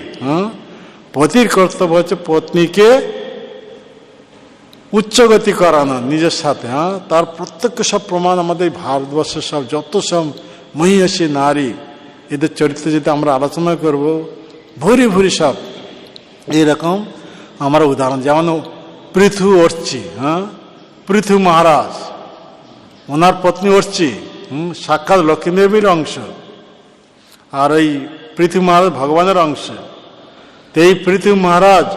পতির কর্তব্য হচ্ছে পত্নীকে উচ্চগতি করানো নিজের সাথে। তার প্রত্যক্ষ সব প্রমাণ আমাদের ভারতবর্ষের সব যত সব মহিষী নারী, এদের চরিত্র যদি আমরা আলোচনা করব, ভুরি ভুরি সব এইরকম আমরা উদাহরণ। যেমন পৃথু অর্চি, পৃথু মহারাজ, ওনার পত্নী অর্চি সাক্ষাৎ লক্ষ্মীদেবীর অংশ, আর এই পৃথু মহারাজ ভগবানের অংশ। তো এই পৃথু মহারাজ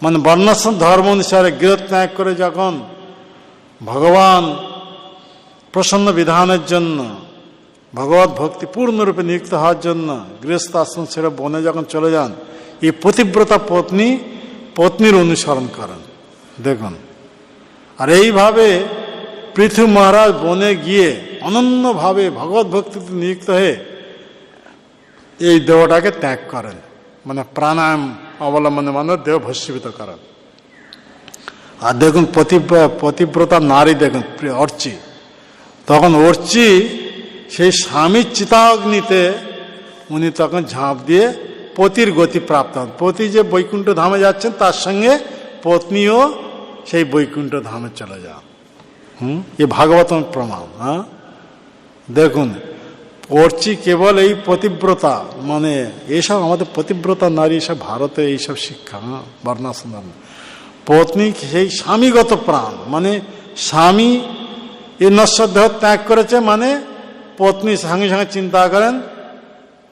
মানে বর্ণাশ্রম ধর্ম অনুসারে গৃহ ত্যাগ করে যখন ভগবান প্রসন্ন বিধানের জন্য, ভগবত ভক্তি পূর্ণরূপে নিযুক্ত হওয়ার জন্য গৃহস্থ আশ্রম ছেড়ে বনে যখন চলে যান, এই পতিব্রতা পত্নীর অনুসরণ করেন। দেখুন, আর এইভাবে পৃথু মহারাজ বনে গিয়ে অনন্যভাবে ভগবত ভক্তিতে নিযুক্ত হয়ে এই দেহটাকে ত্যাগ করেন, মানে প্রাণায়াম অবলম্বনে মানে দেহ ভস্মীভূত করেন। আর দেখুন পতিব্রতা নারী, দেখুন অর্চি, তখন অর্চি সেই স্বামীর চিতাগ্নিতে উনি তখন ঝাঁপ দিয়ে পতির গতি প্রাপ্ত হন। পতি যে বৈকুণ্ঠ ধামে যাচ্ছেন, তার সঙ্গে পত্নীও সেই বৈকুণ্ঠ ধামে চলে যান। এ ভাগবতম প্রমাণ। দেখুন, অর্চি কেবল এই পতিব্রতা, মানে এইসব আমাদের পতিব্রতা নারী, সব ভারতে এইসব শিক্ষা, বর্ণাশ্রম। পত্নী সেই স্বামীগত প্রাণ, মানে স্বামী এই নশ্বর দেহ ত্যাগ করেছে, মানে পত্নী সঙ্গে সঙ্গে চিন্তা করেন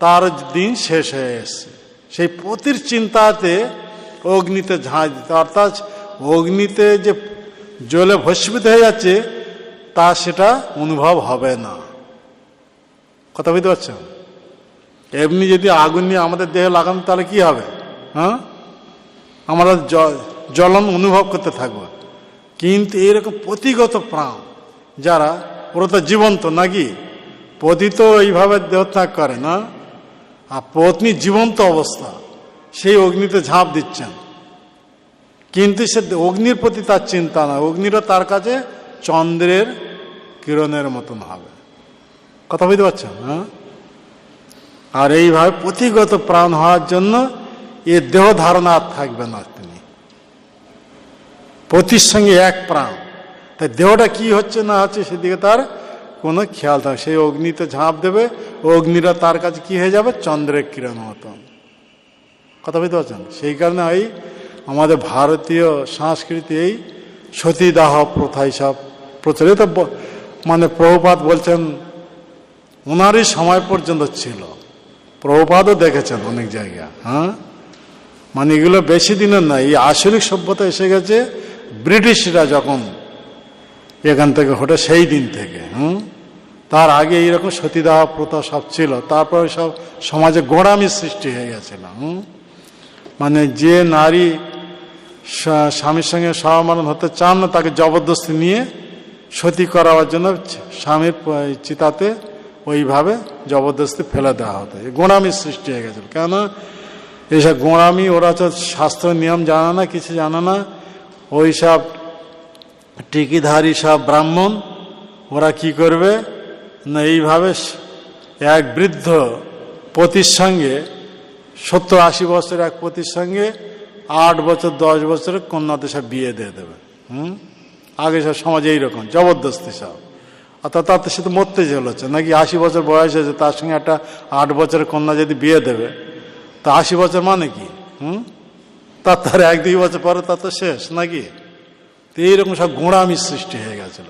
তার দিন শেষ হয়ে এসছে, সেই পতির চিন্তাতে অগ্নিতে ঝাঁজ দিতে, অর্থাৎ অগ্নিতে যে জ্বলে ভস্মীভূত হয়ে যাচ্ছে তা সেটা অনুভব হবে না। কথা বুঝতে পারছেন? এমনি যদি আগুন নিয়ে আমাদের দেহে লাগানো তাহলে কি হবে? আমরা জ্বলন অনুভব করতে থাকবো। কিন্তু এরকম পতিগত প্রাণ যারা, ওরা তো জীবন্ত নাকি? পতি তো এইভাবে দেহত্যাগ করে না, আর পত্নী জীবন্ত অবস্থা সেই অগ্নিতে ঝাঁপ দিচ্ছেন, কিন্তু সে অগ্নির প্রতি তার চিন্তা না, অগ্নিরও তার কাছে চন্দ্রের কিরণের মতন হবে। কথা বুঝতে পারছেন? আর এইভাবে পতিগত প্রাণ হওয়ার জন্য এ দেহ ধারণা আর থাকবে না, তিনি পতির সঙ্গে এক প্রাণ। তাই দেহটা কি হচ্ছে না হচ্ছে সেদিকে তার কোনো খেয়াল থাকে, সেই অগ্নিতে ঝাঁপ দেবে, অগ্নিরা তার কাছে কি হয়ে যাবে? চন্দ্রের কিরণ মতন। কথা বুঝতে পারছেন? সেই কারণে এই আমাদের ভারতীয় সংস্কৃতি এই সতীদাহ প্রথা এইসব প্রচলিত, মানে প্রভুপাদ বলছেন ওনারই সময় পর্যন্ত ছিল, প্রভুপাদও দেখেছেন অনেক জায়গা। মানে এগুলো বেশি দিনের না, এই আসরিক সভ্যতা এসে গেছে ব্রিটিশরা যখন এখান থেকে হটে সেই দিন থেকে। তার আগে এইরকম সতীদাহ প্রথা সব ছিল, তারপরে সব সমাজে গোঁড়ামির সৃষ্টি হয়ে গেছিল। মানে যে নারী স্বামীর সঙ্গে সহমরণ হতে চান না, তাকে জবরদস্তি নিয়ে সতী করাবার জন্য স্বামীর চিতাতে ওইভাবে জবরদস্তি ফেলে দেওয়া হতো। গোঁড়ামির সৃষ্টি হয়ে গেছিল। কেন এইসব গোঁড়ামি, ওরা তো শাস্ত্র নিয়ম জানা না, কিছু জানা না, ওই সব টিকিধারী সব ব্রাহ্মণ ওরা কি করবে না, এইভাবে এক বৃদ্ধ পতির সঙ্গে 70-80 বছর এক পতির সঙ্গে 8 বছর 10 বছরের কন্যাতে সব বিয়ে দিয়ে দেবে। আগে সব সমাজে এইরকম জবরদস্তি সব। অর্থাৎ তাতে সে তো মরতে চলেছে নাকি, 80 বছর বয়স হয়েছে, তার সঙ্গে একটা 8 বছরের কন্যা যদি বিয়ে দেবে, তা 80 বছর মানে কি? তার 1-2 বছর পরে তা তো শেষ নাকি। তো এইরকম সব গোঁড়ামির সৃষ্টি হয়ে গেছিল।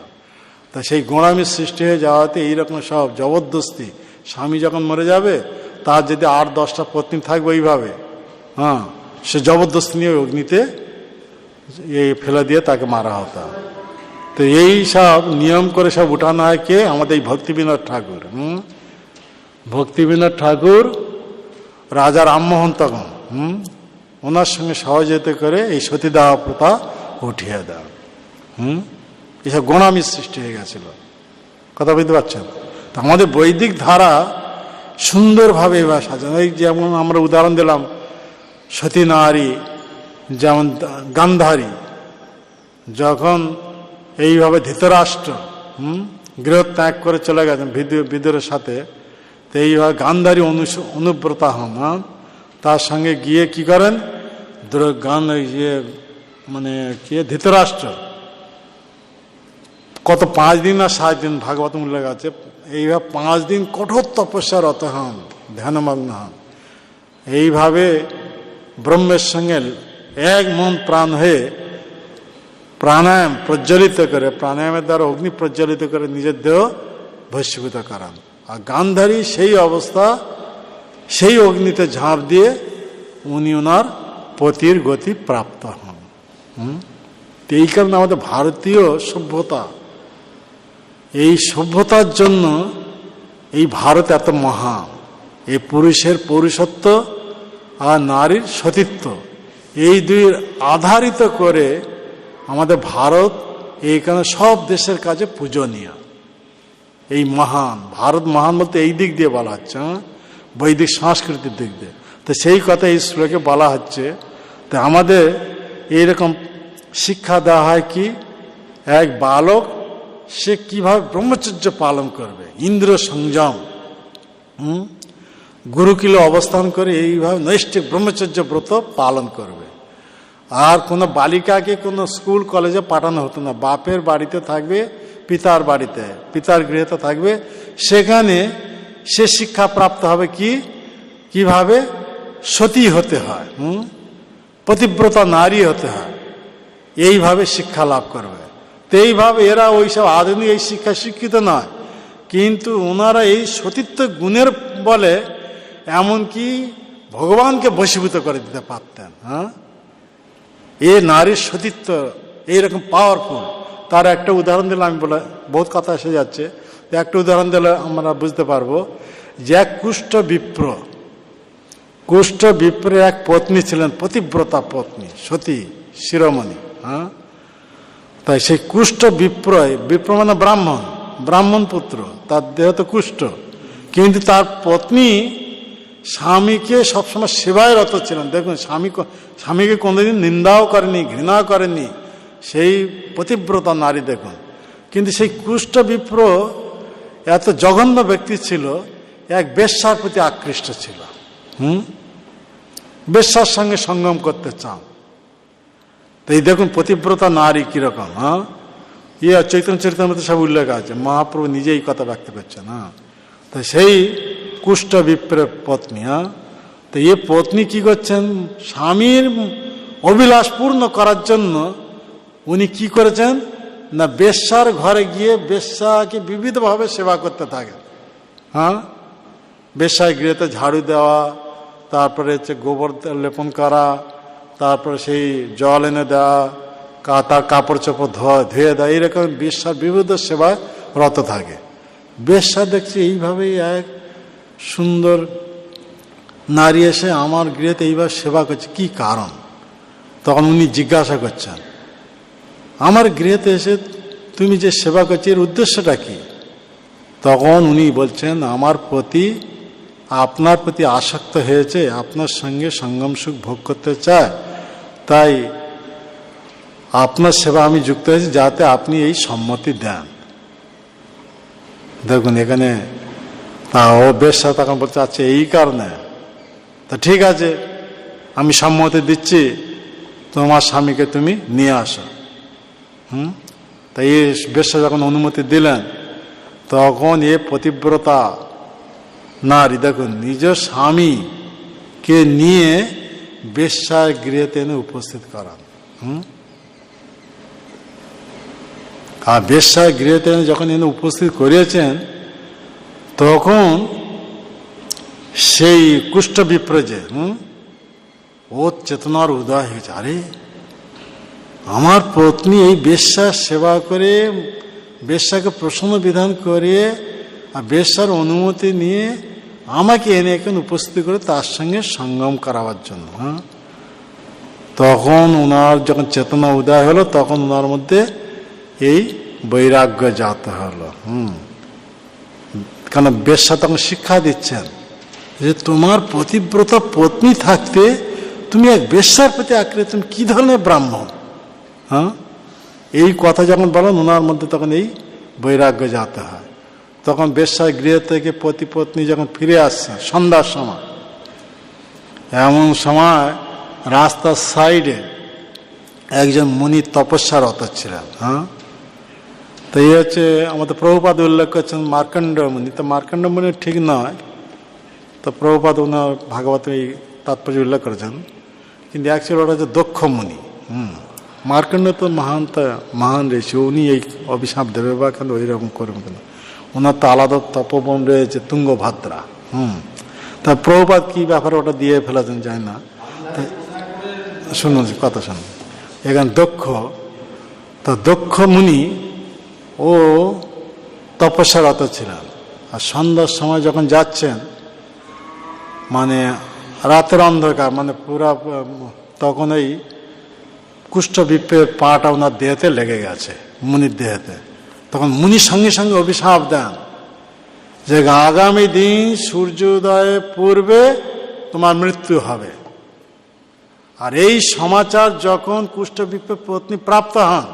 তা সেই গোঁড়ামির সৃষ্টি হয়ে যাওয়াতে এইরকম সব জবরদস্তি, স্বামী যখন মরে যাবে তার যদি 8-10টা পত্নী থাকবে এইভাবে, সে জবরদস্তি নিয়ে অগ্নিতে ফেলে দিয়ে তাকে মারা হতো। তো এই সব নিয়ম করে সব উঠানো হয় কে? আমাদের এই ভক্তিবিনোদ ঠাকুর। ভক্তিবিনোদ ঠাকুর রাজা রামমোহন তখন ওনার সঙ্গে সহযোগিতা করে এই সতীদাহ প্রথা উঠিয়ে দেয়। এইসব গোঁড়ামির সৃষ্টি হয়ে গেছিল। কথা বুঝতে পারছেন? তো আমাদের বৈদিক ধারা সুন্দরভাবে এবার সাজানো। এই যেমন আমরা উদাহরণ দিলাম সতী নারী, যেমন গান্ধারী যখন এইভাবে ধৃতরাষ্ট্র গৃহত্যাগ করে চলে গেছেন বিদুরের সাথে, তো এইভাবে গান্ধারী অনুব্রতা হন। তার সঙ্গে গিয়ে কি করেন, মানে কি ধৃতরাষ্ট্র কত 5 দিন না 7 দিন ভাগবত উল্লেখ আছে, এইভাবে 5 দিন কঠোর তপস্যারত হন, ধ্যানমগ্ন হন। এইভাবে ব্রহ্মের সঙ্গে এক মন প্রাণ হয়ে প্রাণায়াম প্রজ্বলিত করে, প্রাণায়ামের দ্বারা অগ্নি প্রজ্বলিত করে নিজের দেহ ভস্মীভূত করান। আর গান্ধারী সেই অবস্থা, সেই অগ্নিতে ঝাঁপ দিয়ে উনি ওনার পতির গতি প্রাপ্ত হন। এই কারণে আমাদের ভারতীয় সভ্যতা, এই সভ্যতার জন্য এই ভারত এত মহান। এই পুরুষের পৌরুষত্ব আর নারীর সতীত্ব, এই দুই আধারিত করে আমাদের ভারত এইখানে সব দেশের কাছে পূজনীয়। এই মহান ভারত, মহান বলতে এই দিক দিয়ে বলা হচ্ছে, বৈদিক সংস্কৃতির দিক দিয়ে। তো সেই কথা এই শ্লোকে বলা হচ্ছে। তো আমাদের এইরকম শিক্ষা দেওয়া হয় কি, এক বালক সে কিভাবে ব্রহ্মচর্য পালন করবে, ইন্দ্র সংযম, গুরুকুলে অবস্থান করে এইভাবে নৈষ্ঠিক ব্রহ্মচর্য ব্রত পালন করবে। আর কোনো বালিকাকে কোনো স্কুল কলেজে পাঠানো হতো না, বাপের বাড়িতে থাকবে, পিতার বাড়িতে, পিতার গৃহেতে থাকবে। সেখানে সে শিক্ষা প্রাপ্ত হবে কি, কিভাবে সতী হতে হয়, পতিব্রতা নারী হতে হয়, এইভাবে শিক্ষা লাভ করবে। তো এইভাবে এরা ওইসব আধুনিক এই শিক্ষা শিক্ষিত নয়, কিন্তু ওনারা এই সতীত্ব গুণের বলে এমনকি ভগবানকে বশীভূত করে দিতে পারতেন। এ নারীর সতীত্ব এইরকম পাওয়ারফুল। তার একটা উদাহরণ দিলে, আমি বলে বহুত কথা এসে যাচ্ছে, একটা উদাহরণ দিলে আমরা বুঝতে পারবো যে এক কুষ্ঠ বিপ্রের এক পত্নী ছিলেন, পতিব্রতা পত্নী, সতী শিরোমণি। তাই সেই কুষ্ঠ বিপ্র মানে ব্রাহ্মণ পুত্র, তার দেহ তো কুষ্ঠ, কিন্তু তার পত্নী স্বামীকে সবসময় সেবায় রত ছিলেন। দেখুন, স্বামীকে কোনোদিন নিন্দাও করেনি, ঘৃণাও করেনি, সেই পতিব্রতা নারী দেখুন। কিন্তু সেই কুষ্ঠ বিপ্র এত জঘন্য ব্যক্তি ছিল, এক বেশ্যার প্রতি আকৃষ্ট ছিল। বেশ্যার সঙ্গে সঙ্গম করতে চান। তো এই দেখুন পতিব্রতা নারী কিরকম। চৈতন্য চরিতামৃতে সব উল্লেখ আছে, মহাপ্রভু নিজেই কথা ব্যক্ত করছেন। তো সেই কুষ্ঠ বিপ্রের পত্নী, তো এ পত্নী কি করছেন, স্বামীর অভিলাষ পূর্ণ করার জন্য উনি কি করেছেন না, বেশ্যার ঘরে গিয়ে বেশ্যাকে বিবিধভাবে সেবা করতে থাকেন। বেশ্যায় গৃহতে ঝাড়ু দেওয়া, তারপরে হচ্ছে গোবর লেপন করা, তারপরে সেই জল এনে দেওয়া, তার কাপড় চোপড় ধুয়ে দেওয়া, এইরকম বেশ্যার বিবিধ সেবায় রত থাকে। বেশ্যা দেখছি এইভাবেই এক সুন্দর নারী এসে আমার গৃহেতে এইভাবে সেবা করছে, কি কারণ? তখন উনি জিজ্ঞাসা করছেন, আমার গৃহেতে এসে তুমি যে সেবা করছো এর উদ্দেশ্যটা কি? তখন উনি বলছেন, আমার প্রতি আপনার প্রতি আসক্ত হয়েছে, আপনার সঙ্গে সঙ্গম সুখ ভোগ করতে চায়, তাই আপনার সেবা আমি যুক্ত হয়েছি, যাতে আপনি এই সম্মতি দেন। দেখুন এখানে ও বেশ্যা তখন বলছে, আচ্ছা এই কারণে। তা ঠিক আছে, আমি সম্মতি দিচ্ছি, তোমার স্বামীকে তুমি নিয়ে আসো। তাই এই বেশ্যা যখন অনুমতি দিলেন, তখন এ পতিব্রতা নারী দেখুন নিজ স্বামীকে নিয়ে বেশ্যার গৃহেতে এনে উপস্থিত করান। আর বেশ্যার গৃহেতে এনে যখন এনে উপস্থিত করিয়েছেন, তখন সেই কুষ্ঠ বিপ্র যে ওর চেতনার উদয় হয়েছে, আরে আমার পত্নী এই বেশ্যার সেবা করে, বেশ্যাকে প্রসন্ন বিধান করে, আর বেশ্যার অনুমতি নিয়ে আমাকে এনে এখানে উপস্থিত করে তার সঙ্গে সঙ্গম করাবার জন্য। তখন ওনার যখন চেতনা উদয় হলো, তখন ওনার মধ্যে এই বৈরাগ্য জাত হলো। কেন বেশ্যা তখন শিক্ষা দিচ্ছেন যে তোমার পতিব্রতা পত্নী থাকতে তুমি এক বেশ্যার প্রতি আক্রান্ত, তুমি কি ধরনের ব্রাহ্মণ? এই কথা যখন বলেন, ওনার মধ্যে তখন এই বৈরাগ্য জাত হয়। তখন বেশ্যার গৃহ থেকে পতি পত্নী যখন ফিরে আসছে সন্ধ্যার সময়, এমন সময় রাস্তার সাইডে একজন মুনি তপস্যারত ছিলেন। তো এই হচ্ছে আমাদের প্রভুপাদ উল্লেখ করছেন মার্কণ্ড মুনি। তো মার্কণ্ড মুনি ঠিক নয়, তো প্রভুপাদ ওনার ভাগবত এই তাৎপর্য উল্লেখ করেছেন, কিন্তু অ্যাকচুয়ালি ওটা হচ্ছে দক্ষ মুনি। মার্কণ্ড তো মহান ঋষি, উনি এই অভিশাপ দেবে বা কেন ওইরকম করবেন কেন? ওনার তো আলাদা তপবন রয়েছে তুঙ্গভাদ্রা। তা প্রভুপাদ কি ব্যাপারে ওটা দিয়ে ফেলেছেন যায় না। শুনুন কথা শুনুন, এখানে দক্ষ মুনি ও তপস্যারত ছিলেন। আর সন্ধ্যার সময় যখন যাচ্ছেন, মানে রাতের অন্ধকার, মানে পুরা, তখন এই কুষ্ঠবিপ্রের পাটা ওনার দেহেতে লেগে গেছে, মুনির দেহেতে। তখন মুনি সঙ্গে সঙ্গে অভিশাপ দেন যে আগামী দিন সূর্যোদয়ের পূর্বে তোমার মৃত্যু হবে। আর এই সমাচার যখন কুষ্ঠবিপ্রের পত্নী প্রাপ্ত হন,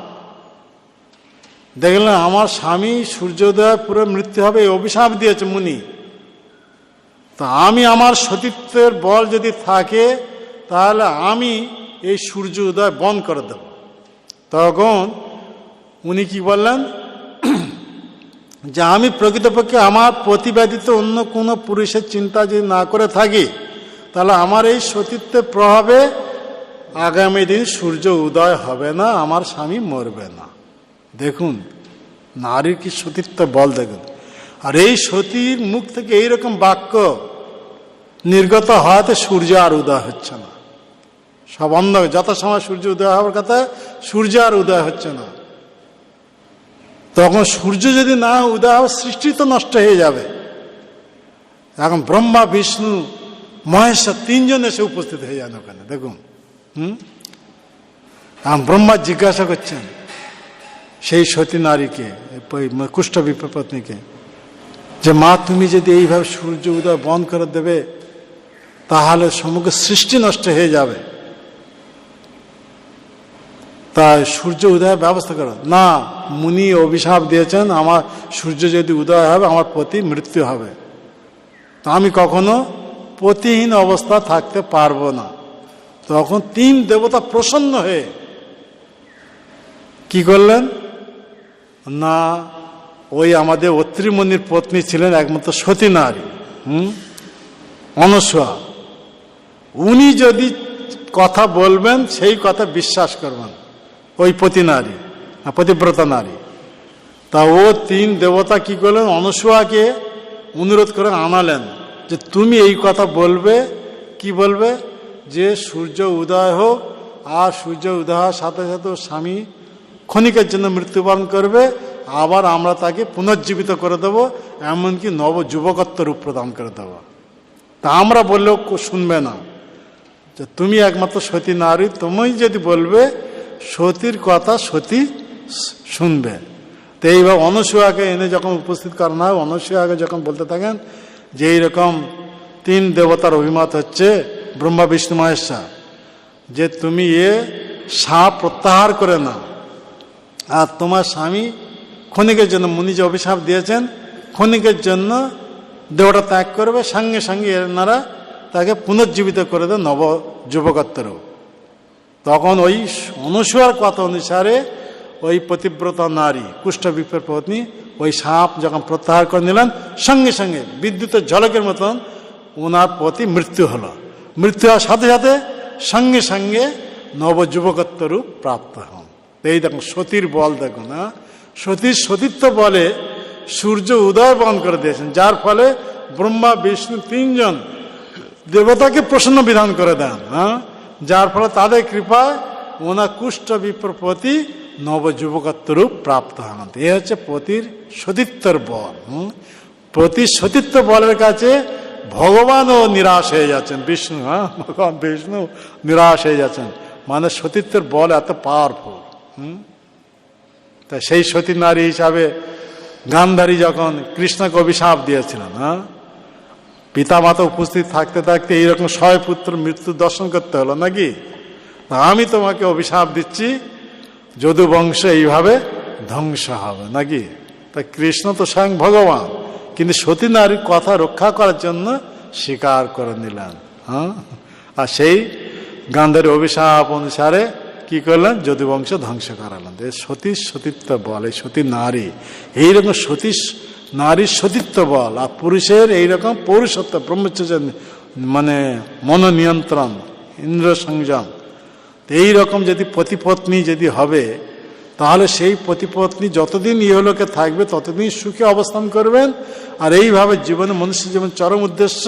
দেখলেন আমার স্বামী সূর্যোদয়ের পূর্বে মৃত্যু হবে, এই অভিশাপ দিয়েছে মুনি। তা আমি আমার সতীত্বের বল যদি থাকে, তাহলে আমি এই সূর্য উদয় বন্ধ করে দেব। তখন উনি কি বললেন যে আমি প্রকৃতপক্ষে আমার প্রতিবাদিত অন্য কোনো পুরুষের চিন্তা যদি না করে থাকি, তাহলে আমার এই সতীত্বের প্রভাবে আগামী দিন সূর্য উদয় হবে না, আমার স্বামী মরবে না। দেখুন নারীর কি সতীত্ব বল দেখুন। আর এই সতীর মুখ থেকে এইরকম বাক্য নির্গত হওয়াতে সূর্য আর উদয় হচ্ছে না, সব অন্ধ। যত সময় সূর্য উদয় হওয়ার কথা, সূর্য আর উদয় হচ্ছে না। তখন সূর্য যদি না উদয় হয়, সৃষ্টি তো নষ্ট হয়ে যাবে। এখন ব্রহ্মা বিষ্ণু মহেশ্বর তিনজন এসে উপস্থিত হয়ে যান ওখানে। দেখুন এখন ব্রহ্মা জিজ্ঞাসা করছেন সেই সতী নারীকে, কুষ্ঠবিপ্র পত্নীকে, যে মা তুমি যদি এইভাবে সূর্য উদয় বন্ধ করে দেবে, তাহলে সমগ্র সৃষ্টি নষ্ট হয়ে যাবে, তাই সূর্য উদয়ের ব্যবস্থা করো। না, মুনি অভিশাপ দিয়েছেন আমার সূর্য যদি উদয় হবে আমার পতি মৃত্যু হবে, তা আমি কখনো পতিহীন অবস্থা থাকতে পারবো না। তখন তিন দেবতা প্রসন্ন হয়ে কি করলেন না, ওই আমাদের অত্রিমুনির পত্নী ছিলেন একমাত্র সতী নারী অনসূয়া, উনি যদি কথা বলবেন সেই কথা বিশ্বাস করবেন ওই পতি নারী, পতিব্রতা নারী। তা ও তিন দেবতা কি করলেন, অনসূয়াকে অনুরোধ করে আনালেন যে তুমি এই কথা বলবে। কি বলবে? যে সূর্য উদয় হোক, আর সূর্য উদয় হওয়ার সাথে সাথে স্বামী ক্ষণিকের জন্য মৃত্যুবরণ করবে, আবার আমরা তাকে পুনর্জীবিত করে দেব, এমনকি নব যুবকত্ব রূপ প্রদান করে দেব। তা আমরা বললেও শুনবে না, যে তুমি একমাত্র সতী নারী, তুমি যদি বলবে সতীর কথা সতী শুনবে। তো এইভাবে অনসূয়াকে এনে যখন উপস্থিত করানো হয়, অনসূয়াকে যখন বলতে থাকেন যে এইরকম তিন দেবতার অভিমত হচ্ছে, ব্রহ্মা বিষ্ণু মহেশ্বর, যে তুমি সাপ প্রত্যাহার করে না, আর তোমার স্বামী ক্ষণিকের জন্য, মুনি যে অভিশাপ দিয়েছেন ক্ষণিকের জন্য দেহটা ত্যাগ করবে, সঙ্গে সঙ্গে এনারা তাকে পুনর্জীবিত করে দেয় নব যুবকত্ব রূপ। তখন ওই অনুসূয়ার কথা অনুসারে ওই পতিব্রতা নারী কুষ্ঠবিপ্রের পত্নী ওই সাপ যখন প্রত্যাহার করে নিলেন, সঙ্গে সঙ্গে বিদ্যুতের ঝলকের মতন ওনার প্রতি মৃত্যু হলো। মৃত্যু হওয়ার সাথে সাথে সঙ্গে সঙ্গে নবযুবকত্ব রূপ প্রাপ্ত হন। এই দেখুন সতীর বল, দেখুন না, সতীর সতীত্ব বলে সূর্য উদয় বন্ধ করে দিয়েছেন, যার ফলে ব্রহ্মা বিষ্ণু তিনজন দেবতাকে প্রসন্ন বিধান করে দেন। হ্যাঁ, যার ফলে তাদের কৃপায় ওনার কুষ্ঠ বিপ্র প্রতি নবযুবকত্ব রূপ প্রাপ্ত হন। এ হচ্ছে পতির সতীত্বর বল। পতির সতীত্ব বলের কাছে ভগবানও নিরাশ হয়ে যাচ্ছেন, বিষ্ণু, হ্যাঁ, ভগবান বিষ্ণু নিরাশ হয়ে যাচ্ছেন, মানে সতীত্বের বল এত পাওয়ারফুল। তা সেই সতী নারী হিসাবে গান্ধারী যখন কৃষ্ণকে অভিশাপ দিয়েছিলেন, হ্যাঁ, পিতা মাতা উপস্থিত থাকতে থাকতে এইরকম 6 পুত্র মৃত্যু দর্শন করতে হলো নাকি, আমি তোমাকে অভিশাপ দিচ্ছি, যদু বংশ এইভাবে ধ্বংস হবে নাকি। তা কৃষ্ণ তো স্বয়ং ভগবান, কিন্তু সতী নারীর কথা রক্ষা করার জন্য স্বীকার করে নিলেন। হ্যাঁ, আর সেই গান্ধারী অভিশাপ অনুসারে কি করলেন, যদু বংশ ধ্বংস করালেন। সতী সতীত্ব বল, এই সতী নারী এইরকম সতী নারীর সতীত্ব বল, আর পুরুষের এইরকম পৌরুষত্ব, ব্রহ্মচর্য, মানে মনোনিয়ন্ত্রণ, ইন্দ্র সংযম। এইরকম যদি পতিপত্নী যদি হবে, তাহলে সেই পতিপত্নী যতদিন ইহলোকে থাকবে ততদিন সুখে অবস্থান করবেন। আর এইভাবে জীবনে, মনুষ্য জীবন চরম উদ্দেশ্য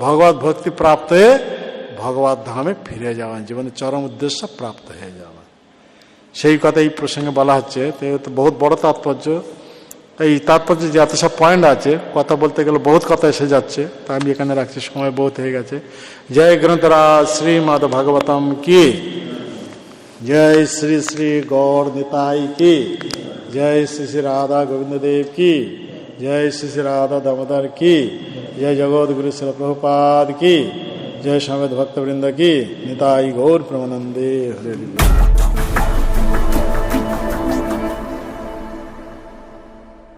ভগবত ভক্তি প্রাপ্ত হয়ে ভগবত ধামে ফিরে যাওয়া, জীবনে চরম উদ্দেশ্য প্রাপ্ত হয়ে যাওয়া, সেই কথা এই প্রসঙ্গে বলা হচ্ছে। তো বহুত বড় তাৎপর্য। এই তাৎপর্য যে এত সব পয়েন্ট আছে, কথা বলতে গেলে বহুত কথা এসে যাচ্ছে, তা আমি এখানে রাখছি, সময় বহুত হয়ে গেছে। জয় গ্রন্থরাজ শ্রীমদ্ ভাগবতম কি, জয় শ্রী শ্রী গৌর নিতাই কি, জয় শ্রী শ্রী রাধা গোবিন্দ দেব কি, জয় শ্রী শ্রী রাধা দামোদর কি, জয় জগৎ গুরু শিল প্রভুপাদ কি, জয় সমেত ভক্তবৃন্দ কি, নিতাই গৌর প্রেমানন্দে হরে।